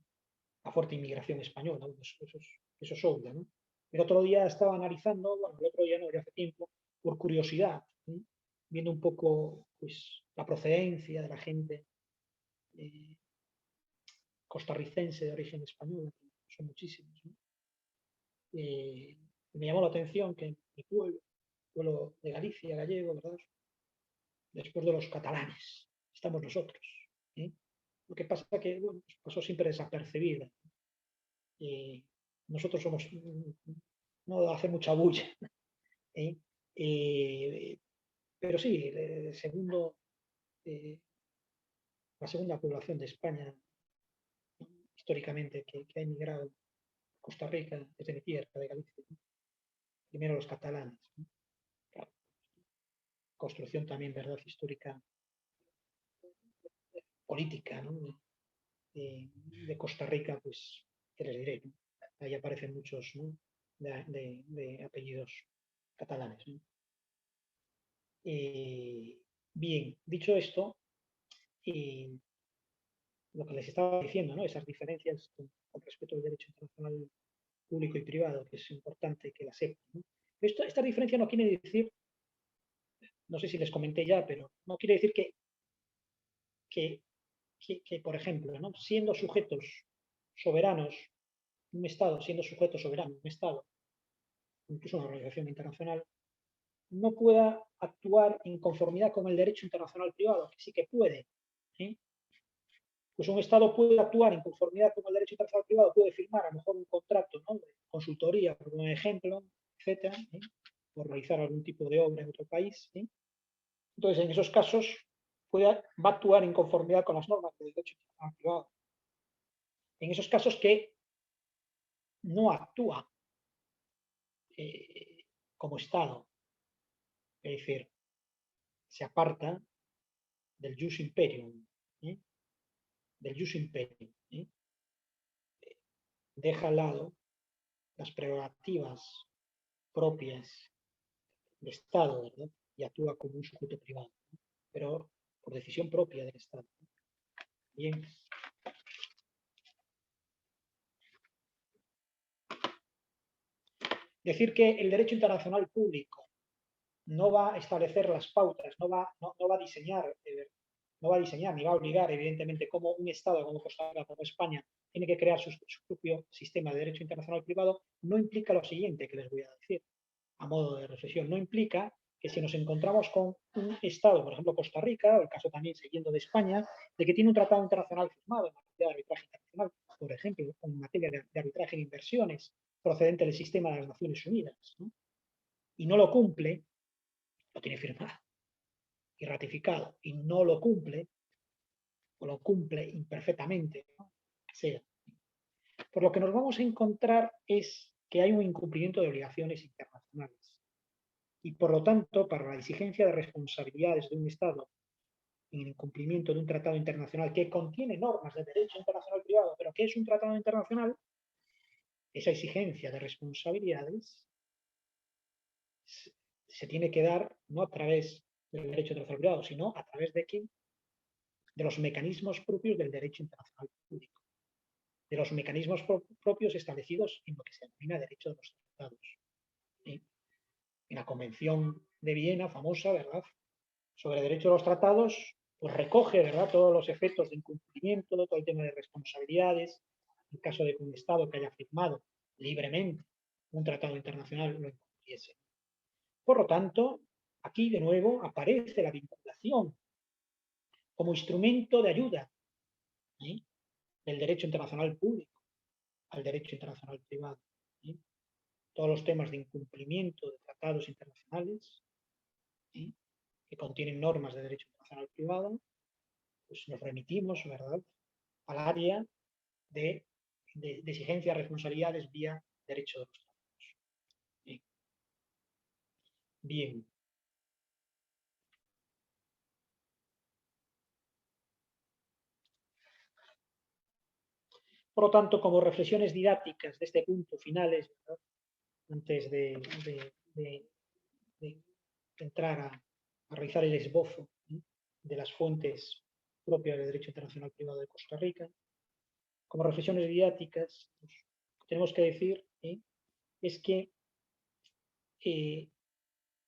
La fuerte inmigración española, eso es obvio, ¿no? El otro día estaba analizando, bueno, el otro día no, ya hace tiempo, por curiosidad, ¿sí? Viendo un poco pues, la procedencia de la gente costarricense de origen español, que son muchísimos, ¿no? Me llamó la atención que en mi pueblo de Galicia, gallego, ¿verdad?, después de los catalanes, estamos nosotros. ¿Sí? Lo que pasa es que bueno, pasó siempre desapercibida. Nosotros somos, no hace mucha bulla. ¿Eh? Pero sí, la segunda población de España, ¿no?, históricamente, que ha emigrado a Costa Rica desde mi tierra, de Galicia. ¿No? Primero los catalanes. ¿No? Claro. Construcción también, ¿verdad?, histórica política, ¿no? de Costa Rica, pues, ¿qué les diré? ¿No? Ahí aparecen muchos, ¿no? de apellidos catalanes, ¿no? Bien, dicho esto, lo que les estaba diciendo, ¿no? Esas diferencias con respecto al derecho internacional público y privado, que es importante que la sepan, ¿no? Esta diferencia no quiere decir, no sé si les comenté ya, pero no quiere decir que, por ejemplo, ¿no? Siendo sujetos soberanos, un Estado siendo sujeto soberano, un Estado, incluso una organización internacional, no pueda actuar en conformidad con el derecho internacional privado, que sí que puede. ¿Sí? Pues un Estado puede actuar en conformidad con el derecho internacional privado, puede firmar a lo mejor un contrato, ¿no? De consultoría, por un ejemplo, etcétera, ¿sí? Por realizar algún tipo de obra en otro país. ¿Sí? Entonces, en esos casos, va a actuar en conformidad con las normas del derecho internacional privado. En esos casos que no actúa como Estado, es decir, se aparta del jus imperium, ¿sí? Del jus imperium, ¿sí? Deja al lado las prerrogativas propias del Estado, ¿verdad? Y actúa como un sujeto privado, ¿no? Pero por decisión propia del Estado. Bien. Decir que el derecho internacional público no va a establecer las pautas, no va a diseñar, no va a diseñar ni va a obligar, evidentemente, como un Estado como Costa Rica, como España, tiene que crear su propio sistema de derecho internacional privado, no implica lo siguiente que les voy a decir, a modo de reflexión. No implica que si nos encontramos con un Estado, por ejemplo Costa Rica, o el caso también siguiendo de España, de que tiene un tratado internacional firmado en materia de arbitraje internacional, por ejemplo, en materia de arbitraje de inversiones procedente del sistema de las Naciones Unidas, ¿no? Y no lo cumple, lo tiene firmado y ratificado, y no lo cumple, o lo cumple imperfectamente, ¿no? Sea. Por lo que nos vamos a encontrar es que hay un incumplimiento de obligaciones internacionales. Y por lo tanto, para la exigencia de responsabilidades de un Estado en el incumplimiento de un tratado internacional que contiene normas de derecho internacional privado, pero que es un tratado internacional, esa exigencia de responsabilidades se tiene que dar no a través del derecho internacional privado, sino a través de quién? De los mecanismos propios del derecho internacional público, de los mecanismos propios establecidos en lo que se denomina derecho de los tratados. ¿Sí? En la Convención de Viena, famosa, ¿verdad?, sobre derecho de los tratados, pues recoge, ¿verdad?, todos los efectos de incumplimiento, todo el tema de responsabilidades, en caso de que un Estado que haya firmado libremente un tratado internacional lo incumpliese. Por lo tanto, aquí de nuevo aparece la vinculación como instrumento de ayuda, ¿sí?, del derecho internacional público al derecho internacional privado. ¿Sí? Todos los temas de incumplimiento de tratados internacionales, ¿sí?, que contienen normas de derecho internacional privado, pues nos remitimos, ¿verdad?, al área de exigencia de responsabilidades vía derecho de los tratados. ¿Sí? Bien. Por lo tanto, como reflexiones didácticas de este punto finales, ¿verdad?, antes de entrar a realizar el esbozo, ¿sí?, de las fuentes propias del derecho internacional privado de Costa Rica, como reflexiones didácticas, pues, tenemos que decir, ¿sí?, es que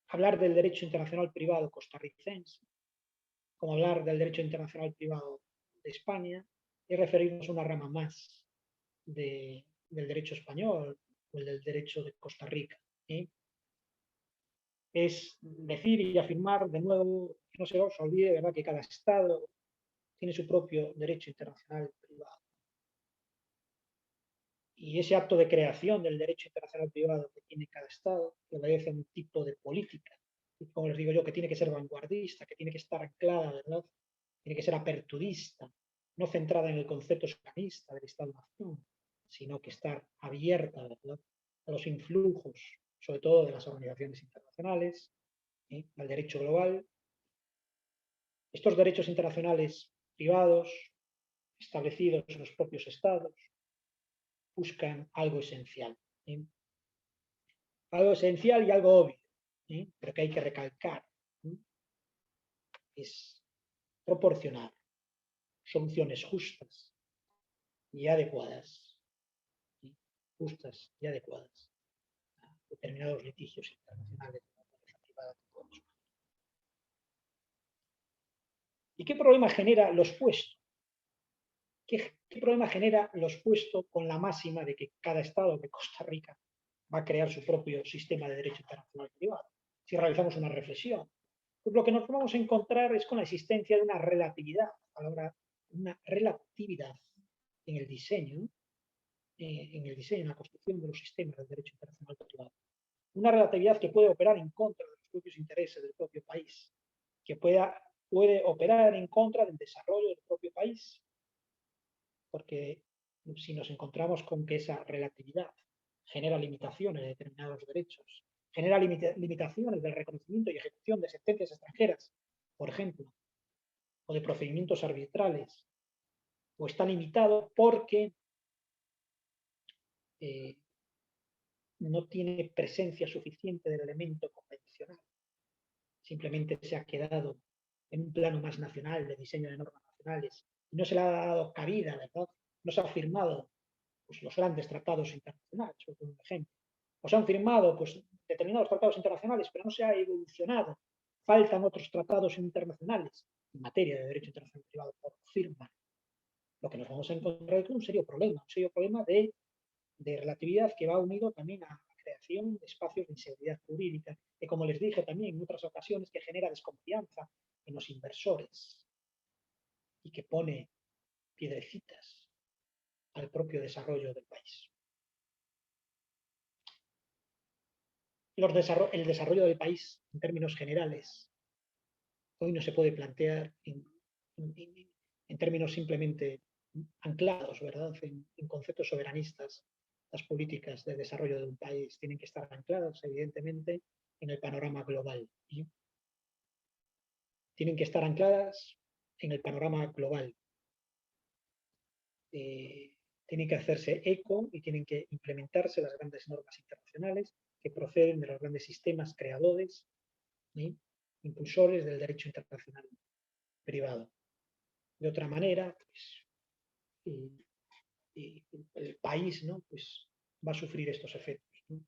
hablar del derecho internacional privado costarricense, como hablar del derecho internacional privado de España, es referirnos a una rama más del derecho español o el del derecho de Costa Rica. ¿Sí? Es decir y afirmar de nuevo, que no se os olvide, ¿verdad?, que cada Estado tiene su propio derecho internacional privado. Y ese acto de creación del derecho internacional privado que tiene cada Estado, que obedece a un tipo de política, y como les digo yo, que tiene que ser vanguardista, que tiene que estar anclada, ¿verdad?, tiene que ser aperturista, no centrada en el concepto soberanista del Estado-nación, sino que estar abierta, ¿verdad?, a los influjos, sobre todo de las organizaciones internacionales, al derecho global. Estos derechos internacionales privados, establecidos en los propios estados, buscan algo esencial. ¿Eh? Algo esencial y algo obvio, pero que hay que recalcar. Es proporcionar soluciones justas y adecuadas, justas y adecuadas a determinados litigios internacionales de naturaleza privada que podemos surgir. ¿Y qué problema genera lo expuesto? ¿Qué problema genera lo expuesto con la máxima de que cada estado de Costa Rica va a crear su propio sistema de derecho internacional privado? Si realizamos una reflexión, pues lo que nos vamos a encontrar es con la existencia de una relatividad, una relatividad en el diseño, en la construcción de los sistemas del derecho internacional privado. Una relatividad que puede operar en contra de los propios intereses del propio país, que puede operar en contra del desarrollo del propio país, porque si nos encontramos con que esa relatividad genera limitaciones de determinados derechos, genera limitaciones del reconocimiento y ejecución de sentencias extranjeras, por ejemplo, o de procedimientos arbitrales, o está limitado porque no tiene presencia suficiente del elemento convencional, simplemente se ha quedado en un plano más nacional de diseño de normas nacionales y no se le ha dado cabida, ¿verdad? No se ha firmado pues, los grandes tratados internacionales, por un ejemplo. O se han firmado pues, determinados tratados internacionales, pero no se ha evolucionado. Faltan otros tratados internacionales en materia de derecho internacional privado por firmar. Lo que nos vamos a encontrar es un serio problema de relatividad que va unido también a la creación de espacios de inseguridad jurídica, que como les dije también en otras ocasiones, que genera desconfianza en los inversores y que pone piedrecitas al propio desarrollo del país. El desarrollo del país, en términos generales, hoy no se puede plantear en términos simplemente anclados, ¿verdad?, en conceptos soberanistas. Las políticas de desarrollo de un país tienen que estar ancladas, evidentemente, en el panorama global. Tienen que estar ancladas en el panorama global. Tienen que hacerse eco y tienen que implementarse las grandes normas internacionales que proceden de los grandes sistemas creadores, impulsores del derecho internacional privado. De otra manera, pues, el país, ¿no?, pues, va a sufrir estos efectos, ¿no?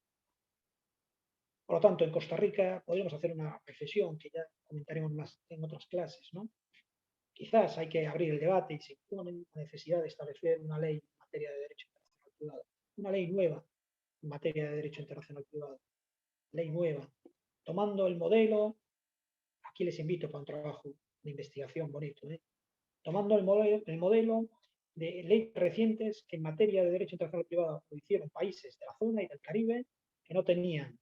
Por lo tanto, en Costa Rica podríamos hacer una reflexión que ya comentaremos más en otras clases, ¿no? Quizás hay que abrir el debate y se impone la necesidad de establecer una ley en materia de derecho internacional privado, una ley nueva en materia de derecho internacional privado, ley nueva, tomando el modelo, aquí les invito para un trabajo de investigación bonito, tomando el modelo de leyes recientes que en materia de derecho internacional privado lo hicieron países de la zona y del Caribe que no tenían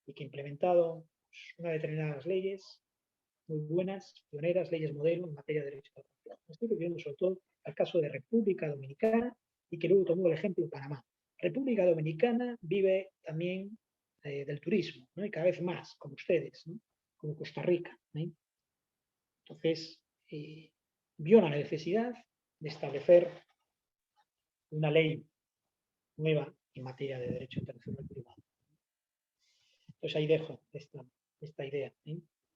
y que implementaron pues, unas determinadas leyes muy buenas, pioneras, leyes modelo en materia de derecho internacional. Me estoy refiriendo sobre todo al caso de República Dominicana y que luego tomó el ejemplo de Panamá. República Dominicana vive también del turismo, ¿no?, y cada vez más, como ustedes, ¿no?, como Costa Rica, ¿no? Entonces, vio la necesidad de establecer una ley nueva en materia de derecho internacional privado. Entonces ahí dejo esta idea.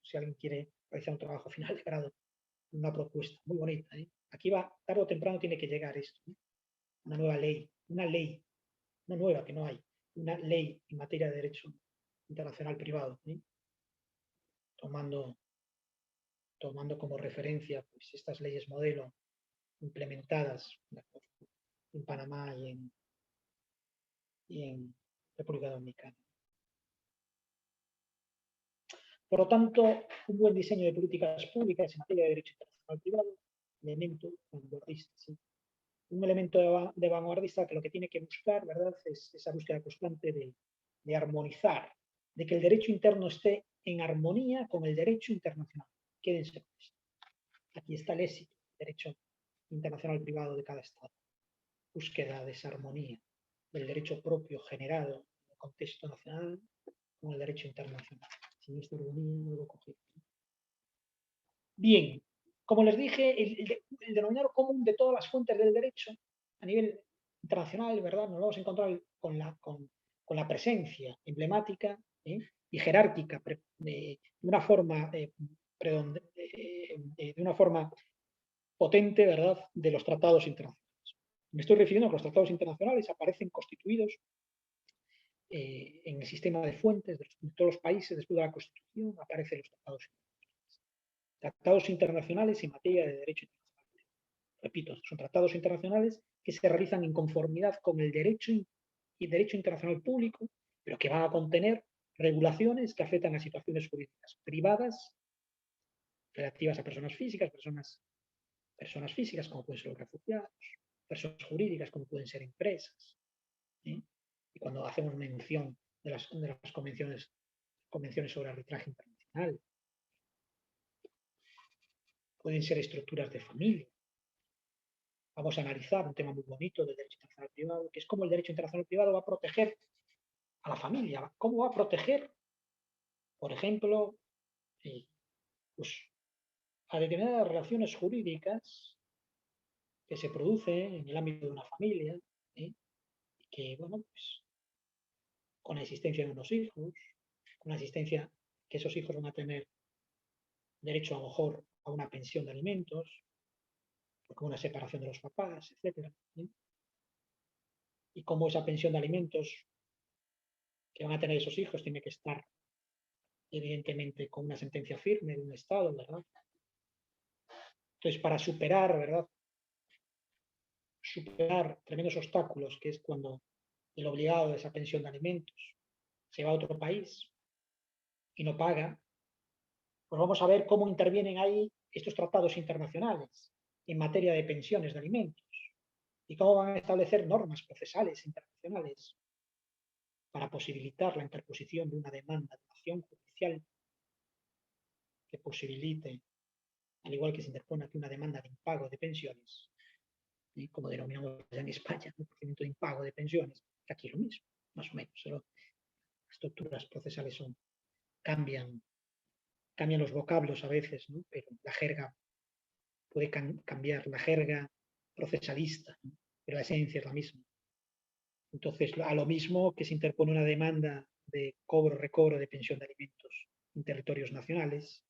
Si alguien quiere realizar un trabajo final de grado, una propuesta muy bonita. Aquí va, tarde o temprano tiene que llegar esto. Una nueva ley, no nueva que no hay, una ley en materia de derecho internacional privado, tomando como referencia pues, estas leyes modelo implementadas en Panamá y en República Dominicana. Por lo tanto, un buen diseño de políticas públicas en materia de derecho internacional privado, elemento vanguardista, ¿sí? Un elemento de vanguardista que lo que tiene que buscar, ¿verdad?, es esa búsqueda constante de armonizar, de que el derecho interno esté en armonía con el derecho internacional. Quédense con esto. Aquí está el éxito del derecho internacional privado de cada Estado. Búsqueda de esa armonía del derecho propio generado en el contexto nacional con el derecho internacional. Sin esta armonía no lo cogemos. Bien, Como les dije, el denominador común de todas las fuentes del derecho a nivel internacional, ¿verdad? Nos vamos a encontrar con la presencia emblemática, y jerárquica de una forma, de una forma potente, ¿verdad?, de los tratados internacionales. Me estoy refiriendo a que los tratados internacionales aparecen constituidos en el sistema de fuentes de todos los países. Después de la Constitución aparecen los tratados internacionales. Tratados internacionales en materia de derecho internacional. Repito, son tratados internacionales que se realizan en conformidad con el derecho y derecho internacional público, pero que van a contener regulaciones que afectan a situaciones jurídicas privadas relativas a personas físicas, personas físicas como pueden ser los refugiados, personas jurídicas como pueden ser empresas. ¿Sí? Y cuando hacemos mención de las convenciones sobre arbitraje internacional, pueden ser estructuras de familia. Vamos a analizar un tema muy bonito del derecho internacional privado, que es cómo el derecho internacional privado va a proteger a la familia, cómo va a proteger, por ejemplo, pues, a determinadas relaciones jurídicas que se producen en el ámbito de una familia, que, bueno, pues, con la existencia de unos hijos, con la existencia que esos hijos van a tener derecho a lo mejor a una pensión de alimentos, con una separación de los papás, etcétera. Y cómo esa pensión de alimentos que van a tener esos hijos tiene que estar, evidentemente, con una sentencia firme de un Estado, ¿verdad? Entonces, para superar, ¿verdad? Superar tremendos obstáculos, que es cuando el obligado de esa pensión de alimentos se va a otro país y no paga, pues vamos a ver cómo intervienen ahí estos tratados internacionales en materia de pensiones de alimentos y cómo van a establecer normas procesales internacionales para posibilitar la interposición de una demanda de acción judicial que posibilite, al igual que se interpone aquí una demanda de impago de pensiones, como denominamos en España, un procedimiento de impago de pensiones, que aquí es lo mismo, más o menos. Las estructuras procesales cambian los vocablos a veces, ¿no? Pero la jerga puede cambiar, la jerga procesalista, ¿no? Pero la esencia es la misma. Entonces, a lo mismo que se interpone una demanda de recobro de pensión de alimentos en territorios nacionales,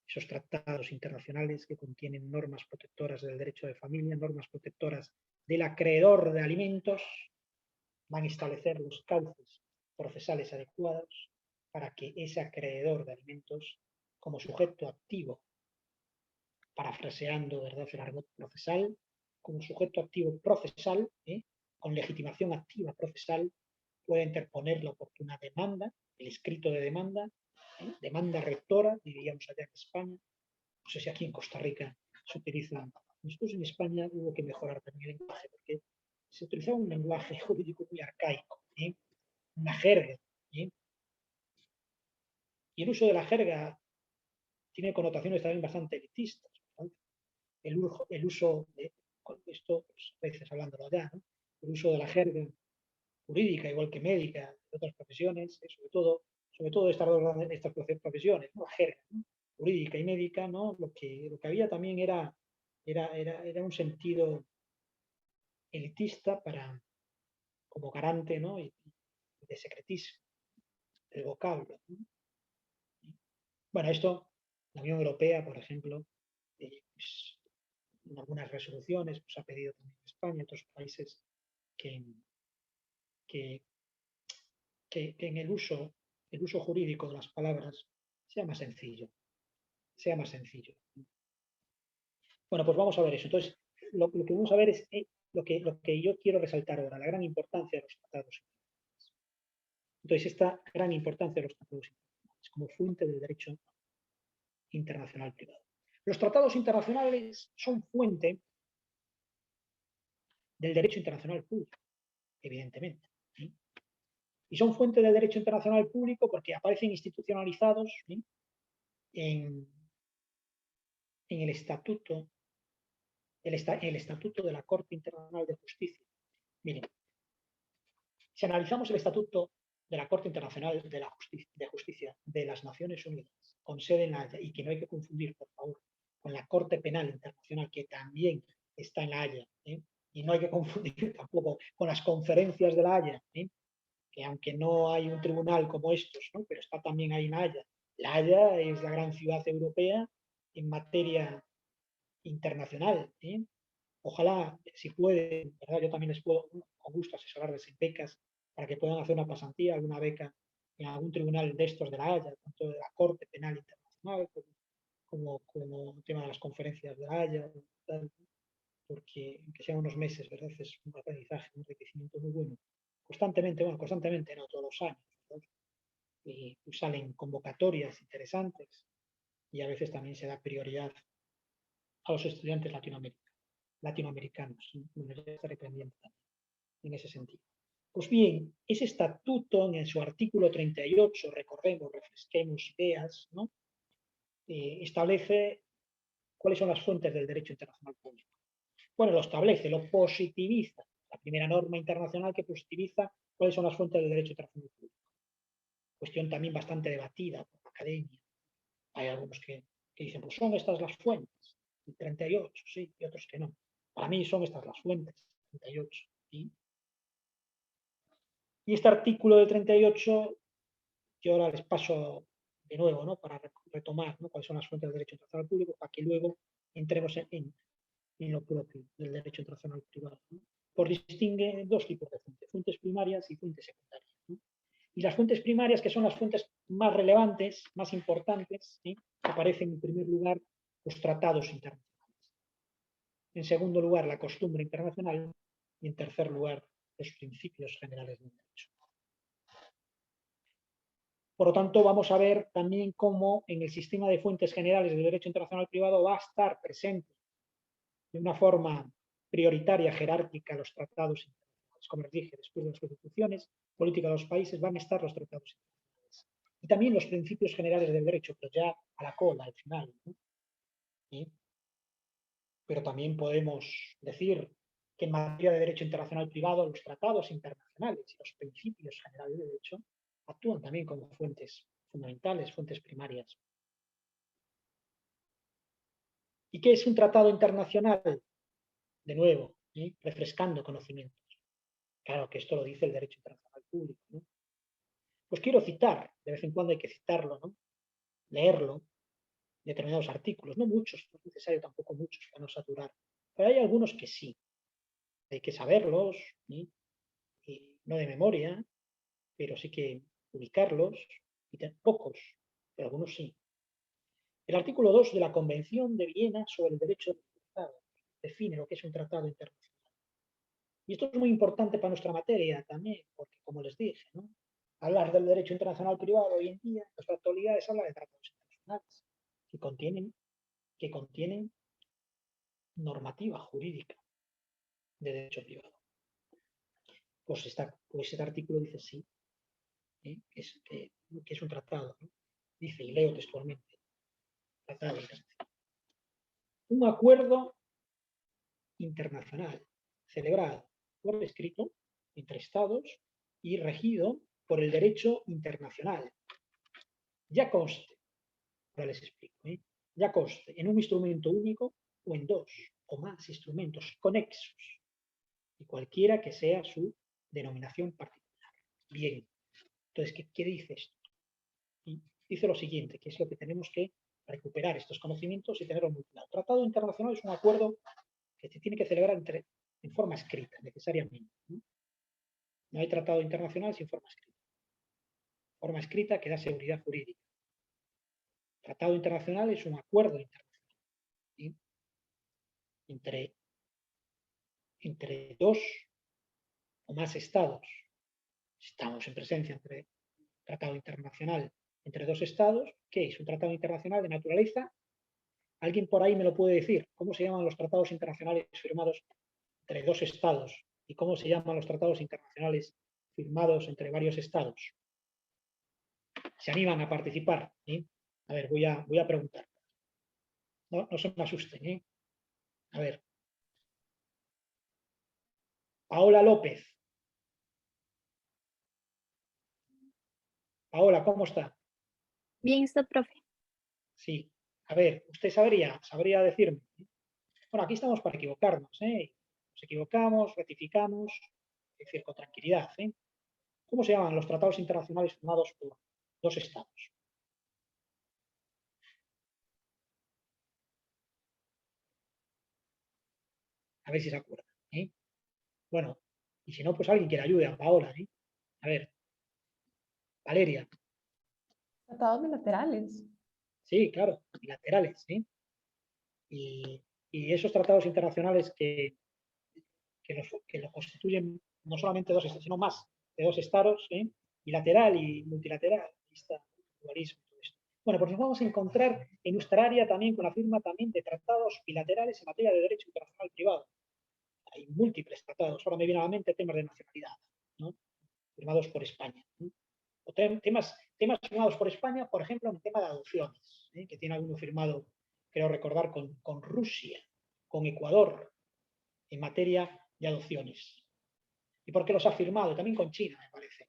esos tratados internacionales que contienen normas protectoras del derecho de familia, normas protectoras del acreedor de alimentos, van a establecer los cauces procesales adecuados para que ese acreedor de alimentos, como sujeto activo, parafraseando, ¿verdad?, el argot procesal, como sujeto activo procesal, con legitimación activa procesal, pueda interponer la oportuna demanda, el escrito de demanda, demanda rectora, diríamos allá en España. No sé si aquí en Costa Rica se utiliza. Nosotros en España hubo que mejorar también el lenguaje, porque se utilizaba un lenguaje jurídico muy arcaico, una jerga. Y el uso de la jerga tiene connotaciones también bastante elitistas, ¿no? El uso de esto, pues, a veces hablándolo allá, ¿no? El uso de la jerga jurídica, igual que médica, de otras profesiones, sobre todo estas profesiones, ¿no? La jerga, ¿no?, jurídica y médica, ¿no? Lo que había también era un sentido elitista como garante, ¿no?, y de secretismo del vocablo, ¿no? Bueno, esto, la Unión Europea, por ejemplo, pues, en algunas resoluciones, pues, ha pedido también a España y a otros países que, que, que en el uso jurídico de las palabras sea más sencillo, sea más sencillo. Bueno, pues vamos a ver eso. Entonces, lo que vamos a ver es lo que yo quiero resaltar ahora, la gran importancia de los tratados internacionales. Entonces, esta gran importancia de los tratados internacionales como fuente del derecho internacional privado. Los tratados internacionales son fuente del derecho internacional público, evidentemente. ¿Sí? Y son fuente del derecho internacional público porque aparecen institucionalizados, ¿sí?, en el estatuto de la Corte Internacional de Justicia. Miren, si analizamos el estatuto de la Corte Internacional de Justicia de las Naciones Unidas, con sede en La Haya, y que no hay que confundir, por favor, con la Corte Penal Internacional, que también está en La Haya, y no hay que confundir tampoco con las conferencias de La Haya, que aunque no hay un tribunal como estos, ¿no? Pero está también ahí en La Haya. La Haya es la gran ciudad europea en materia internacional. Ojalá, si pueden, ¿verdad? Yo también les puedo, con gusto, asesorarles en becas para que puedan hacer una pasantía, alguna beca en algún tribunal de estos de La Haya, tanto de la Corte Penal Internacional como el tema de las conferencias de La Haya, tal, porque aunque sean unos meses, ¿verdad? Es un aprendizaje, un enriquecimiento muy bueno. Constantemente, bueno, constantemente, no todos los años, ¿verdad? Y salen convocatorias interesantes y a veces también se da prioridad a los estudiantes latinoamericanos. Bueno, ya estaré pendiente también en ese sentido. Pues bien, ese estatuto en su artículo 38, recordemos, refresquemos ideas, ¿no? Establece cuáles son las fuentes del derecho internacional público. Bueno, lo establece, lo positiviza. La primera norma internacional que positiviza cuáles son las fuentes del derecho internacional público. Cuestión también bastante debatida por la academia. Hay algunos que dicen, pues son estas las fuentes, el 38, sí, y otros que no. Para mí son estas las fuentes, 38. ¿Sí? Y este artículo del 38, yo ahora les paso de nuevo, ¿no? Para retomar, ¿no? Cuáles son las fuentes del derecho internacional público, para que luego entremos en lo propio del derecho internacional privado. ¿no? Pues distingue dos tipos de fuentes, fuentes primarias y fuentes secundarias. ¿no? Y las fuentes primarias, que son las fuentes más relevantes, más importantes, ¿sí? Aparecen en primer lugar los tratados internacionales. En segundo lugar, la costumbre internacional. Y en tercer lugar, los principios generales del derecho. Por lo tanto, vamos a ver también cómo en el sistema de fuentes generales del derecho internacional privado va a estar presente de una forma prioritaria, jerárquica, los tratados internacionales. Como les dije, después de las constituciones, política de los países, van a estar los tratados internacionales. Y también los principios generales del derecho, pero ya a la cola, al final. ¿no? ¿Sí? Pero también podemos decir que en materia de derecho internacional privado, los tratados internacionales y los principios generales de derecho actúan también como fuentes fundamentales, fuentes primarias. ¿Y qué es un tratado internacional? De nuevo, refrescando conocimientos. Claro que esto lo dice el derecho internacional público. ¿no? Pues quiero citar, de vez en cuando hay que citarlo, ¿no? Leerlo, determinados artículos, no muchos, no es necesario tampoco muchos para no saturar, pero hay algunos que sí, hay que saberlos, y no de memoria, pero sí que ubicarlos, y pocos, pero algunos sí. El artículo 2 de la Convención de Viena sobre el Derecho de Tratado define lo que es un tratado internacional. Y esto es muy importante para nuestra materia también, porque como les dije, ¿no? Hablar del derecho internacional privado hoy en día, en nuestra actualidad, es hablar de tratados internacionales que contienen normativa jurídica de derecho privado. Pues este artículo dice sí, que es un tratado. ¿no? Dice, y leo textualmente, tratado internacional. Un acuerdo internacional celebrado por escrito entre Estados y regido por el derecho internacional. Ya conste, ahora les explico, ya conste en un instrumento único o en dos o más instrumentos conexos, y cualquiera que sea su denominación particular. Bien, entonces, ¿qué dice esto? Y dice lo siguiente, que es lo que tenemos que recuperar estos conocimientos y tenerlo muy claro. Tratado internacional es un acuerdo que se tiene que celebrar en forma escrita, necesariamente. No hay tratado internacional sin forma escrita. Forma escrita que da seguridad jurídica. Tratado internacional es un acuerdo internacional ¿sí? entre dos o más estados. Estamos en presencia entre tratado internacional entre dos estados. ¿Qué es? Un tratado internacional de naturaleza. ¿Alguien por ahí me lo puede decir? ¿Cómo se llaman los tratados internacionales firmados entre dos estados? ¿Y cómo se llaman los tratados internacionales firmados entre varios estados? ¿Se animan a participar? A ver, voy a preguntar. No se me asusten. A ver. Paola López. Paola, ¿cómo está? Bien, está, profe. Sí. a ver, usted sabría decirme. Bueno, aquí estamos para equivocarnos, ¿eh? Nos equivocamos, rectificamos, es decir, con tranquilidad, ¿eh? ¿Cómo se llaman los tratados internacionales firmados por dos estados? A ver si se acuerdan, ¿eh? Bueno, y si no, pues alguien que le ayude a Paola, ¿eh? A ver, Valeria. Tratados bilaterales. Sí, claro, bilaterales, ¿eh? Y esos tratados internacionales que lo constituyen no solamente dos, sino más de dos estados, ¿eh? Bilateral y multilateral. Ahí está el dualismo y todo esto. Bueno, pues nos vamos a encontrar en nuestra área también con la firma también de tratados bilaterales en materia de derecho internacional privado. Hay múltiples tratados. Ahora me viene a la mente temas de nacionalidad, ¿no? Firmados por España, ¿no? O temas firmados por España, por ejemplo, en el tema de adopciones, ¿eh? Que tiene alguno firmado, creo recordar, con Rusia, con Ecuador, en materia de adopciones. ¿Y por qué los ha firmado? También con China, me parece.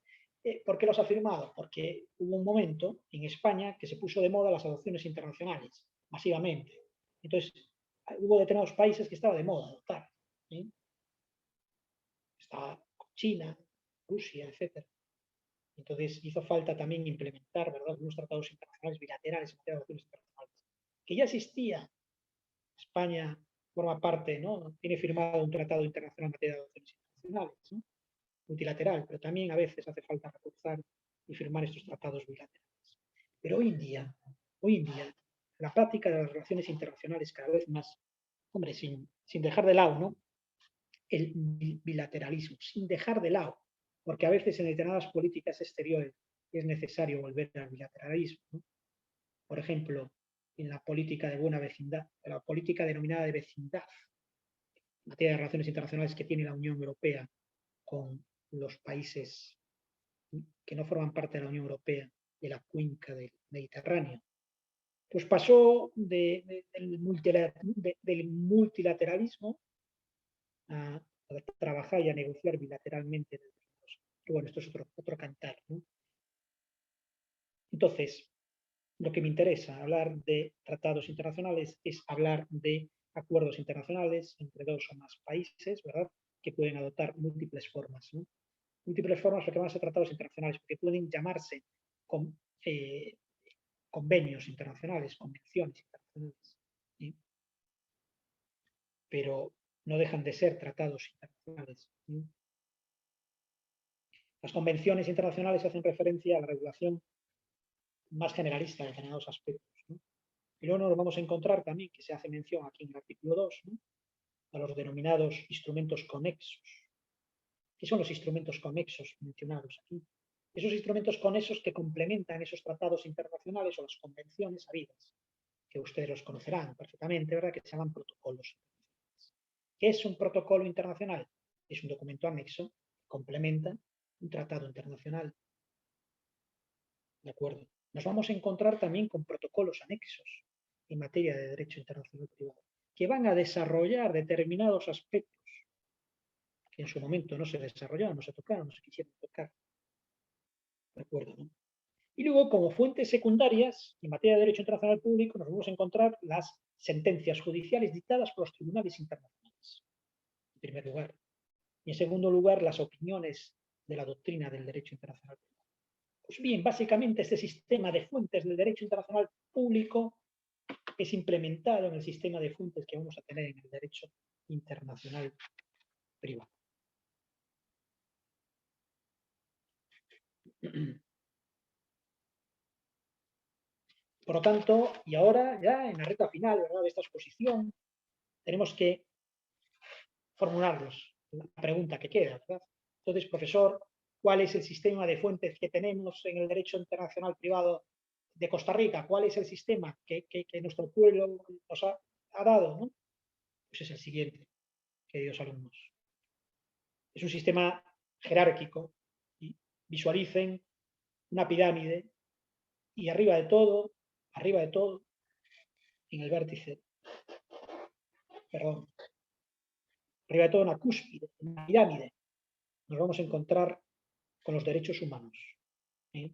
¿Por qué los ha firmado? Porque hubo un momento en España que se puso de moda las adopciones internacionales, masivamente. Entonces, hubo determinados países que estaba de moda adoptar. ¿Sí? Estaba China, Rusia, etcétera. Entonces hizo falta también implementar, ¿verdad?, unos tratados internacionales bilaterales en materia de adopciones internacionales, que ya existía. España forma parte, ¿no? Tiene firmado un tratado internacional en materia de adopciones internacionales, ¿no? Multilateral, pero también a veces hace falta reforzar y firmar estos tratados bilaterales. Pero hoy en día, la práctica de las relaciones internacionales cada vez más, hombre, sin dejar de lado, ¿no?, el bilateralismo, sin dejar de lado, porque a veces en determinadas políticas exteriores es necesario volver al bilateralismo, ¿no? Por ejemplo, en la política de buena vecindad, la política denominada de vecindad, en materia de relaciones internacionales que tiene la Unión Europea con los países que no forman parte de la Unión Europea, de la cuenca del Mediterráneo. Pues pasó del multilateralismo a trabajar y a negociar bilateralmente. Que bueno, esto es otro cantar, ¿no? Entonces, lo que me interesa hablar de tratados internacionales es hablar de acuerdos internacionales entre dos o más países, ¿verdad?, que pueden adoptar múltiples formas, ¿no? Múltiples formas porque van a ser tratados internacionales, porque pueden llamarse con, convenios internacionales, convenciones internacionales, ¿sí? Pero no dejan de ser tratados internacionales, ¿sí? Las convenciones internacionales hacen referencia a la regulación más generalista de determinados aspectos, ¿no? Y luego nos vamos a encontrar también que se hace mención aquí en el artículo 2, ¿no?, a los denominados instrumentos conexos. ¿Qué son los instrumentos conexos mencionados aquí? Esos instrumentos conexos que complementan esos tratados internacionales o las convenciones habidas, que ustedes los conocerán perfectamente, ¿verdad?, que se llaman protocolos. ¿Qué es un protocolo internacional? Es un documento anexo que complementa un tratado internacional. ¿De acuerdo? Nos vamos a encontrar también con protocolos anexos en materia de derecho internacional privado, que van a desarrollar determinados aspectos que en su momento no se desarrollaron, no se tocaron, no se quisieron tocar. ¿De acuerdo? ¿No? Y luego, como fuentes secundarias, en materia de derecho internacional público, nos vamos a encontrar las sentencias judiciales dictadas por los tribunales internacionales, en primer lugar. Y en segundo lugar, las opiniones de la doctrina del derecho internacional público. Pues bien, básicamente este sistema de fuentes del derecho internacional público es implementado en el sistema de fuentes que vamos a tener en el derecho internacional privado. Por lo tanto, y ahora ya en la recta final, ¿verdad?, de esta exposición, tenemos que formularnos la pregunta que queda, ¿verdad? Entonces, profesor, ¿cuál es el sistema de fuentes que tenemos en el derecho internacional privado de Costa Rica? ¿Cuál es el sistema que nuestro pueblo nos ha dado, ¿no? Pues es el siguiente, queridos alumnos. Es un sistema jerárquico. ¿Sí? Visualicen una pirámide y arriba de todo, en el vértice, perdón, arriba de todo, una cúspide, una pirámide, nos vamos a encontrar con los derechos humanos. ¿Sí?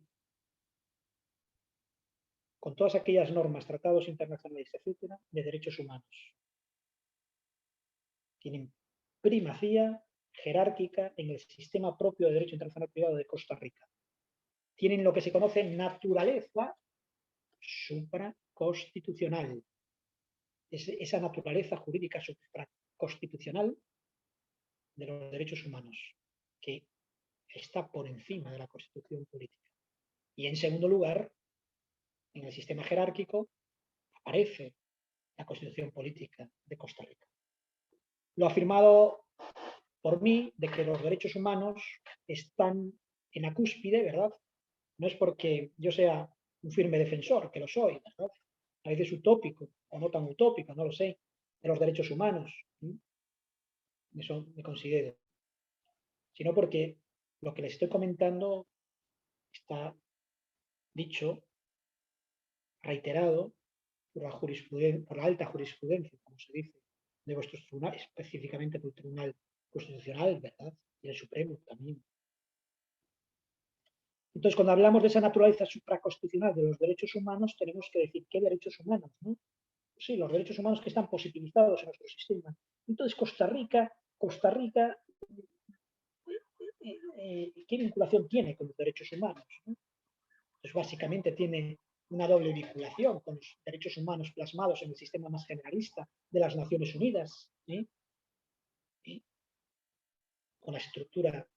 con todas aquellas normas, tratados internacionales, etcétera, de derechos humanos. Tienen primacía jerárquica en el sistema propio de derecho internacional privado de Costa Rica. Tienen lo que se conoce naturaleza supraconstitucional. Esa naturaleza jurídica supraconstitucional de los derechos humanos, que está por encima de la Constitución política. Y en segundo lugar, en el sistema jerárquico, aparece la Constitución política de Costa Rica. Lo afirmado por mí de que los derechos humanos están en la cúspide, ¿verdad? No es porque yo sea un firme defensor, que lo soy, ¿verdad? A veces utópico o no tan utópico, no lo sé, de los derechos humanos. Eso me considero. Sino porque lo que les estoy comentando está dicho, reiterado por la jurisprudencia, por la alta jurisprudencia, como se dice, de vuestros tribunales, específicamente por el Tribunal Constitucional, ¿verdad? Y el Supremo también. Entonces, cuando hablamos de esa naturaleza supraconstitucional de los derechos humanos, tenemos que decir qué derechos humanos, ¿no? Sí, los derechos humanos que están positivizados en nuestro sistema. Entonces, Costa Rica, ¿qué vinculación tiene con los derechos humanos, ¿no? Pues básicamente tiene una doble vinculación con los derechos humanos plasmados en el sistema más generalista de las Naciones Unidas, con la estructura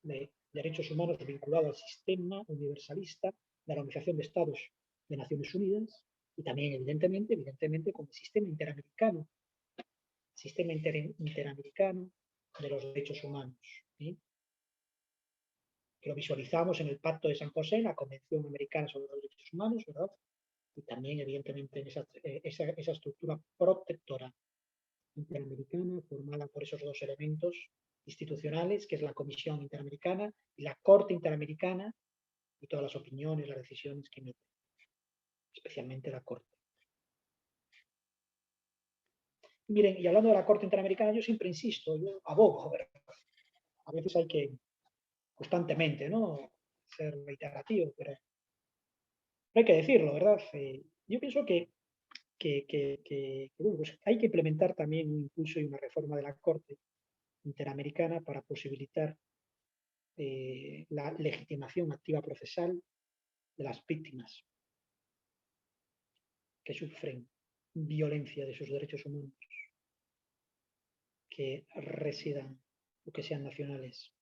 de derechos humanos vinculado al sistema universalista de la Organización de Estados de Naciones Unidas y también, evidentemente, con el sistema interamericano de los derechos humanos, ¿sí? Que lo visualizamos en el Pacto de San José, en la Convención Americana sobre los Derechos Humanos, ¿verdad? Y también, evidentemente, en esa estructura protectora interamericana formada por esos dos elementos institucionales, que es la Comisión Interamericana y la Corte Interamericana, y todas las opiniones, las decisiones que emite, especialmente la Corte. Y miren, y hablando de la Corte Interamericana, yo siempre insisto, yo abogo, ¿verdad? A veces hay que constantemente, ¿no?, ser reiterativo, pero hay que decirlo, ¿verdad? Yo pienso que bueno, pues hay que implementar también un impulso y una reforma de la Corte Interamericana para posibilitar la legitimación activa procesal de las víctimas que sufren violencia de sus derechos humanos, que residan o que sean nacionales.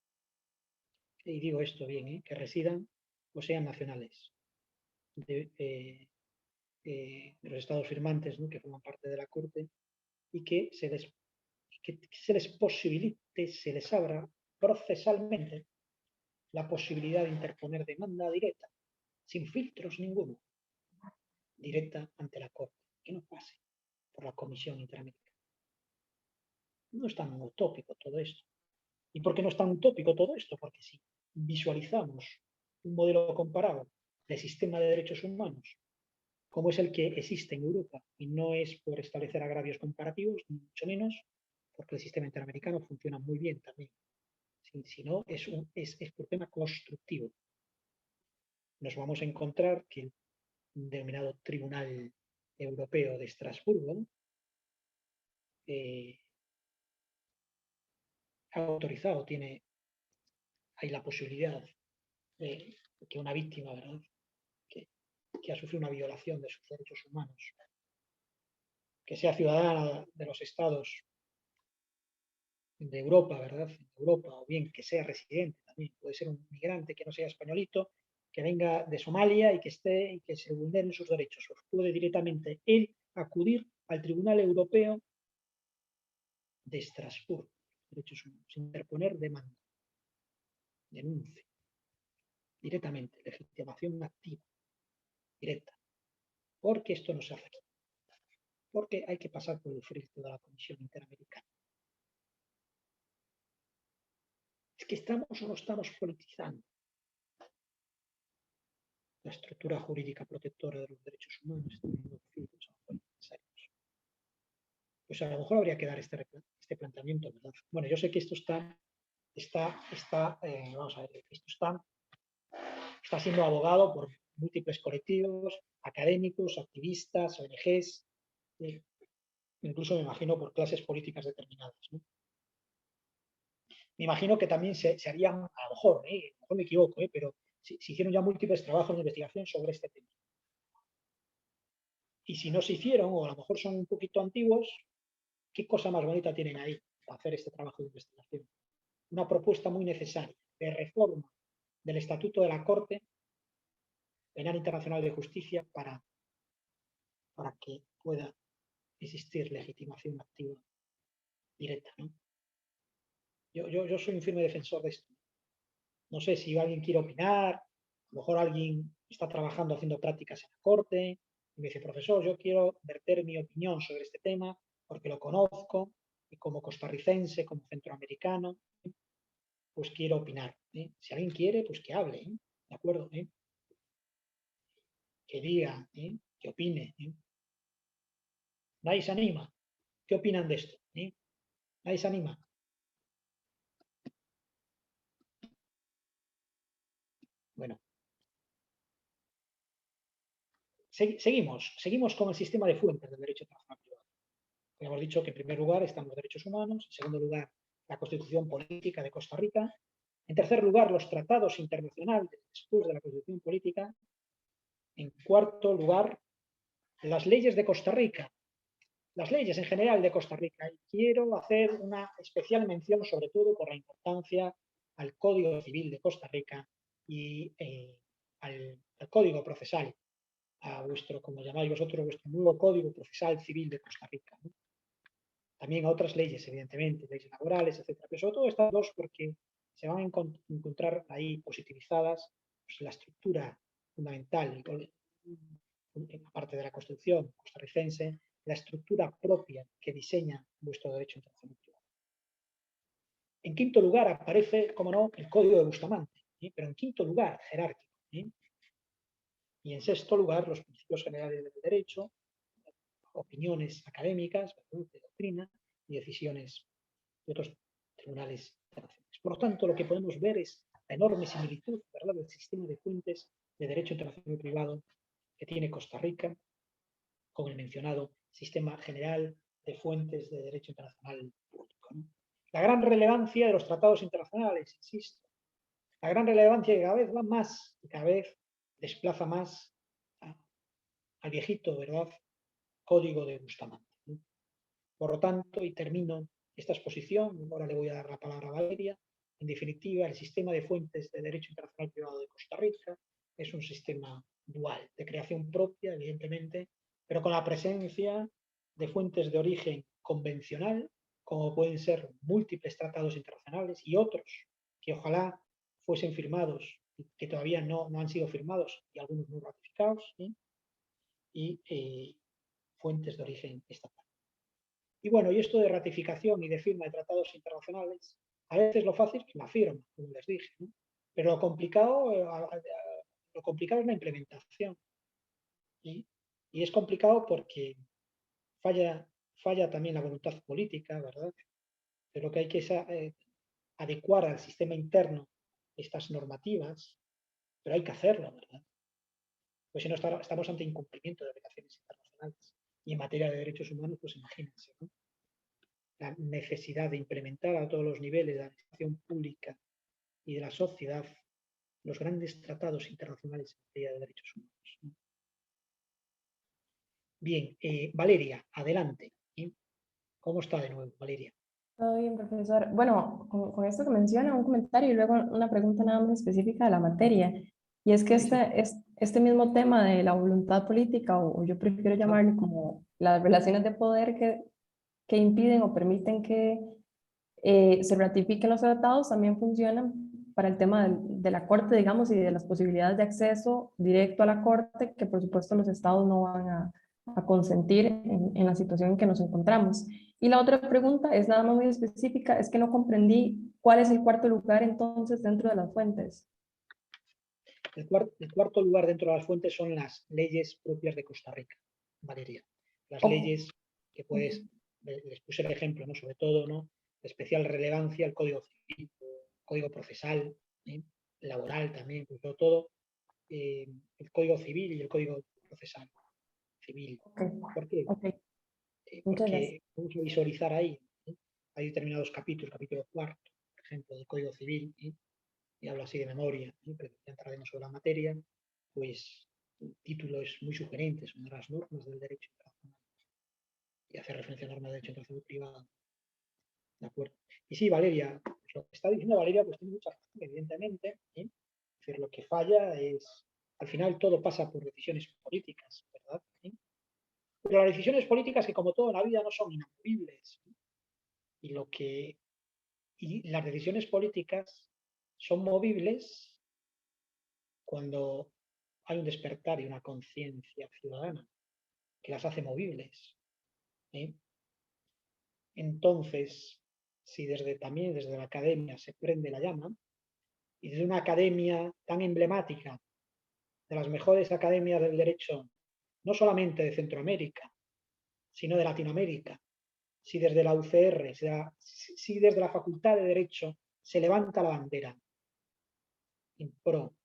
Y digo esto bien, que residan o sean nacionales de los estados firmantes, ¿no?, que forman parte de la Corte, y que se les posibilite, se les abra procesalmente la posibilidad de interponer demanda directa, sin filtros ninguno, directa ante la Corte, que no pase por la Comisión Interamericana. No es tan utópico todo esto. ¿Y por qué no es tan utópico todo esto? Porque si visualizamos un modelo comparado de sistema de derechos humanos, como es el que existe en Europa, y no es por establecer agravios comparativos, ni mucho menos, porque el sistema interamericano funciona muy bien también, sino es por tema constructivo. Nos vamos a encontrar que el denominado Tribunal Europeo de Estrasburgo ha autorizado, hay la posibilidad de que una víctima, ¿verdad?, que ha sufrido una violación de sus derechos humanos, que sea ciudadana de los estados de Europa, ¿verdad?, o bien que sea residente también, puede ser un migrante que no sea españolito, que venga de Somalia y que se vulneren sus derechos, pues puede directamente él acudir al Tribunal Europeo de Estrasburgo, derechos humanos, interponer demanda, denuncia, directamente, legitimación activa, directa, porque esto no se hace aquí, porque hay que pasar por el filtro de la Comisión Interamericana. Es que estamos o no estamos politizando la estructura jurídica protectora de los derechos humanos, pues a lo mejor habría que dar este planteamiento, ¿verdad? Bueno, yo sé que esto vamos a ver, esto está siendo abogado múltiples colectivos, académicos, activistas, ONGs, incluso me imagino por clases políticas determinadas, ¿no? Me imagino que también se harían, a lo mejor me equivoco, pero se hicieron ya múltiples trabajos de investigación sobre este tema. Y si no se hicieron, o a lo mejor son un poquito antiguos, ¿qué cosa más bonita tienen ahí para hacer este trabajo de investigación? Una propuesta muy necesaria de reforma del Estatuto de la Corte Penal Internacional de Justicia para que pueda existir legitimación activa directa, ¿no? Yo soy un firme defensor de esto. No sé si alguien quiere opinar, a lo mejor alguien está trabajando haciendo prácticas en la Corte y me dice, profesor, yo quiero verter mi opinión sobre este tema porque lo conozco y como costarricense, como centroamericano, pues quiero opinar. Si alguien quiere, pues que hable, ¿de acuerdo? Que diga, que opine. Nadie se anima. ¿Qué opinan de esto? Nadie se anima. Bueno. Seguimos con el sistema de fuentes del derecho internacional privado. Hemos dicho que en primer lugar están los derechos humanos, en segundo lugar la Constitución Política de Costa Rica, en tercer lugar los tratados internacionales después de la Constitución Política, en cuarto lugar las leyes de Costa Rica, las leyes en general de Costa Rica. Y quiero hacer una especial mención sobre todo por la importancia al Código Civil de Costa Rica y al Código Procesal, a vuestro, como llamáis vosotros, vuestro nuevo Código Procesal Civil de Costa Rica, ¿no? También a otras leyes, evidentemente, leyes laborales, etcétera. Pero sobre todo estas dos porque se van a encontrar ahí positivizadas pues, la estructura fundamental, aparte de la Constitución costarricense, la estructura propia que diseña vuestro derecho internacional privado. En quinto lugar aparece, como no, el Código de Bustamante, pero en quinto lugar, jerárquico. Y en sexto lugar, los principios generales del derecho, opiniones académicas, de doctrina y decisiones de otros tribunales internacionales. Por lo tanto, lo que podemos ver es la enorme similitud, ¿verdad?, del sistema de fuentes de derecho internacional privado que tiene Costa Rica con el mencionado sistema general de fuentes de derecho internacional público, ¿no? La gran relevancia de los tratados internacionales, insisto, la gran relevancia que cada vez va más y cada vez desplaza más al viejito, ¿verdad?, Código de Bustamante, ¿no? Por lo tanto, y termino esta exposición, ahora le voy a dar la palabra a Valeria. En definitiva, el sistema de fuentes de derecho internacional privado de Costa Rica es un sistema dual, de creación propia, evidentemente, pero con la presencia de fuentes de origen convencional, como pueden ser múltiples tratados internacionales y otros que ojalá fuesen firmados, que todavía no han sido firmados y algunos no ratificados, y fuentes de origen estatal. Y bueno, y esto de ratificación y de firma de tratados internacionales, a veces lo fácil es la firma, como les dije, ¿no? Pero lo complicado es la implementación. Y es complicado porque falla también la voluntad política, ¿verdad? Pero que hay que adecuar al sistema interno estas normativas, pero hay que hacerlo, ¿verdad? Pues si no estamos ante incumplimiento de obligaciones internacionales. Y en materia de derechos humanos, pues imagínense, ¿no?, la necesidad de implementar a todos los niveles de la administración pública y de la sociedad los grandes tratados internacionales en materia de derechos humanos. Bien, Valeria, adelante. ¿Cómo está de nuevo, Valeria? Todo bien, profesor. Bueno, con esto que menciona, un comentario y luego una pregunta nada más específica de la materia. Y es que Sí, sí. este mismo tema de la voluntad política, o yo prefiero llamarlo como las relaciones de poder que impiden o permiten que se ratifiquen los tratados, también funcionan para el tema de la Corte, digamos, y de las posibilidades de acceso directo a la Corte, que por supuesto los estados no van a consentir en la situación en que nos encontramos. Y la otra pregunta es nada más muy específica, es que no comprendí cuál es el cuarto lugar entonces dentro de las fuentes. El cuarto lugar dentro de las fuentes son las leyes propias de Costa Rica, Valeria. Las leyes que les puse el ejemplo, ¿no?, sobre todo, ¿no?, de especial relevancia el Código Civil, Código Procesal, laboral también, pues sobre todo, el Código Civil y el Código Procesal Civil. Ok, ¿Por qué? ok, muchas gracias. Porque vamos a visualizar ahí, hay determinados capítulos, capítulo cuarto, por ejemplo, del Código Civil, y hablo así de memoria, pero ya entraremos sobre la materia, pues el título es muy sugerente, son las normas del derecho internacional y hace referencia a normas del derecho internacional privado. ¿De acuerdo? Y sí, Valeria, pues lo que está diciendo Valeria, pues tiene mucha razón, evidentemente. Es decir, lo que falla es, al final todo pasa por decisiones políticas, ¿verdad? Pero las decisiones políticas, que como todo en la vida no son inamovibles, y las decisiones políticas son movibles cuando hay un despertar y una conciencia ciudadana que las hace movibles. ¿Eh? Entonces, si también desde la academia se prende la llama, y desde una academia tan emblemática, de las mejores academias del derecho, no solamente de Centroamérica, sino de Latinoamérica, si desde la UCR, si desde la Facultad de Derecho se levanta la bandera en pro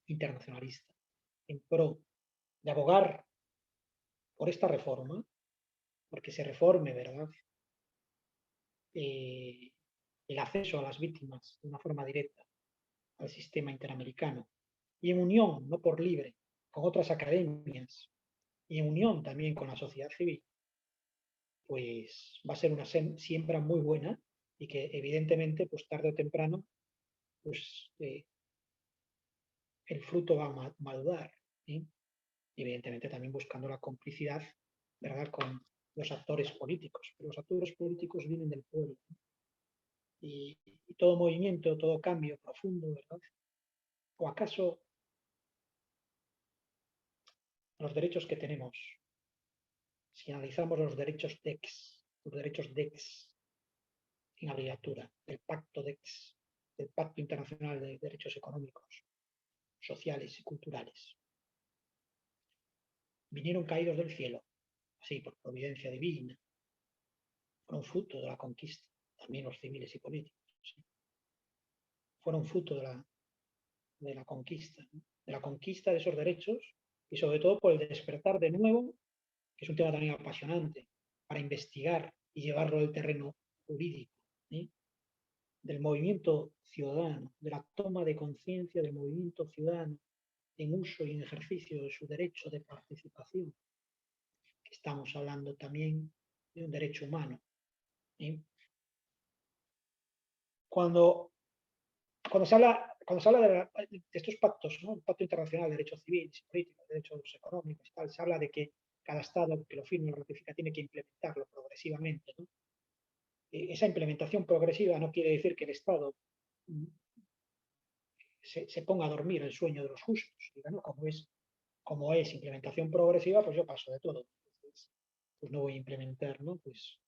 internacionalista, en pro de abogar por esta reforma, porque se reforme, ¿verdad? El acceso a las víctimas de una forma directa al sistema interamericano y en unión, no por libre, con otras academias y en unión también con la sociedad civil, pues va a ser una siembra muy buena y que evidentemente, pues tarde o temprano, pues el fruto va a madurar. ¿Sí? Evidentemente también buscando la complicidad, ¿verdad?, con los actores políticos. Pero los actores políticos vienen del pueblo. Y todo movimiento, todo cambio profundo, ¿verdad? ¿O acaso los derechos que tenemos, si analizamos los derechos DEX en abreviatura, del Pacto DEX, del Pacto Internacional de Derechos Económicos, Sociales y Culturales, vinieron caídos del cielo, así por providencia divina, fueron fruto de la conquista, también los civiles y políticos, ¿sí? Fueron fruto de la conquista, ¿no? De la conquista de esos derechos y sobre todo por el despertar de nuevo, que es un tema también apasionante, para investigar y llevarlo al terreno jurídico, ¿sí? Del movimiento ciudadano, de la toma de conciencia del movimiento ciudadano en uso y en ejercicio de su derecho de participación, que estamos hablando también de un derecho humano. ¿Sí? Cuando se habla de estos pactos, ¿no? El Pacto Internacional de Derechos Civiles y Políticos, Derechos Económicos y tal, se habla de que cada Estado que lo firme y lo ratifica tiene que implementarlo progresivamente, ¿no? Esa implementación progresiva no quiere decir que el Estado se ponga a dormir el sueño de los justos. Diga, ¿no? Como es implementación progresiva, pues yo paso de todo. Entonces, pues no voy a implementar, ¿no? Pues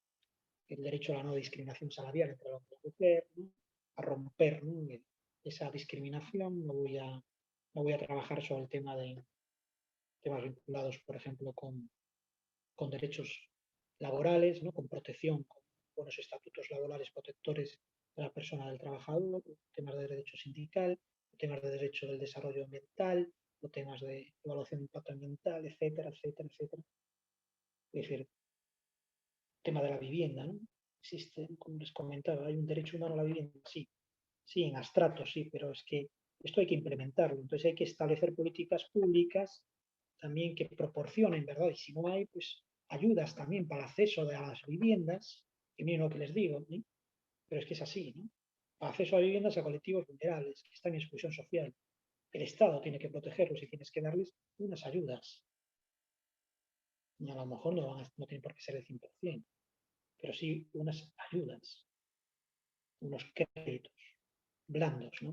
el derecho a la no discriminación salarial entre el hombre y la mujer, ¿no? A romper, ¿no?, esa discriminación. No voy a trabajar sobre el tema de temas vinculados, por ejemplo, con derechos laborales, ¿no?, con protección, con buenos estatutos laborales protectores de la persona del trabajador, temas de derecho sindical, temas de derecho del desarrollo ambiental, o temas de evaluación de impacto ambiental, etcétera, etcétera, etcétera. Es decir, tema de la vivienda, ¿no? Existe, como les comentaba, hay un derecho humano a la vivienda, sí, sí, en abstracto, sí, pero es que esto hay que implementarlo. Entonces hay que establecer políticas públicas también que proporcionen, ¿verdad? Y si no hay, pues ayudas también para el acceso a las viviendas, que miren lo que les digo, ¿sí? Pero es que es así, ¿no? Para acceso a viviendas a colectivos vulnerables que están en exclusión social. El Estado tiene que protegerlos y tienes que darles unas ayudas. Y a lo mejor no tiene por qué ser el 100%, pero sí unas ayudas, unos créditos blandos, ¿no?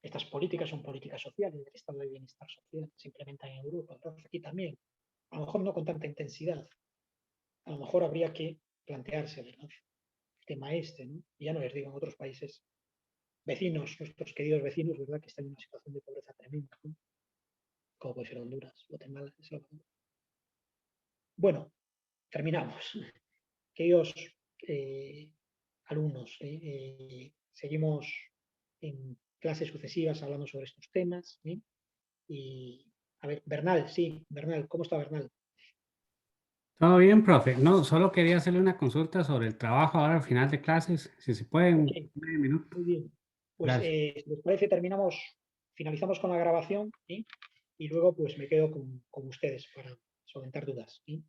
Estas políticas son políticas sociales, del estado de bienestar social, se implementan en Europa, entonces aquí también, a lo mejor no con tanta intensidad, a lo mejor habría que plantearse, ¿verdad?, el tema este, ¿no? Y ya no les digo en otros países vecinos, nuestros queridos vecinos, ¿verdad?, que están en una situación de pobreza tremenda, ¿no?, como puede ser Honduras, Guatemala, El Salvador. Bueno, terminamos. Queridos alumnos, seguimos en clases sucesivas hablando sobre estos temas, ¿sí? Y, a ver, Bernal, sí, Bernal, ¿cómo está Bernal? Todo bien, profe. No, solo quería hacerle una consulta sobre el trabajo ahora al final de clases, si se puede, Ok, un medio minuto. muy bien. Pues, Gracias. si les parece, finalizamos con la grabación, ¿sí? Y luego pues me quedo con ustedes para solventar dudas, ¿sí?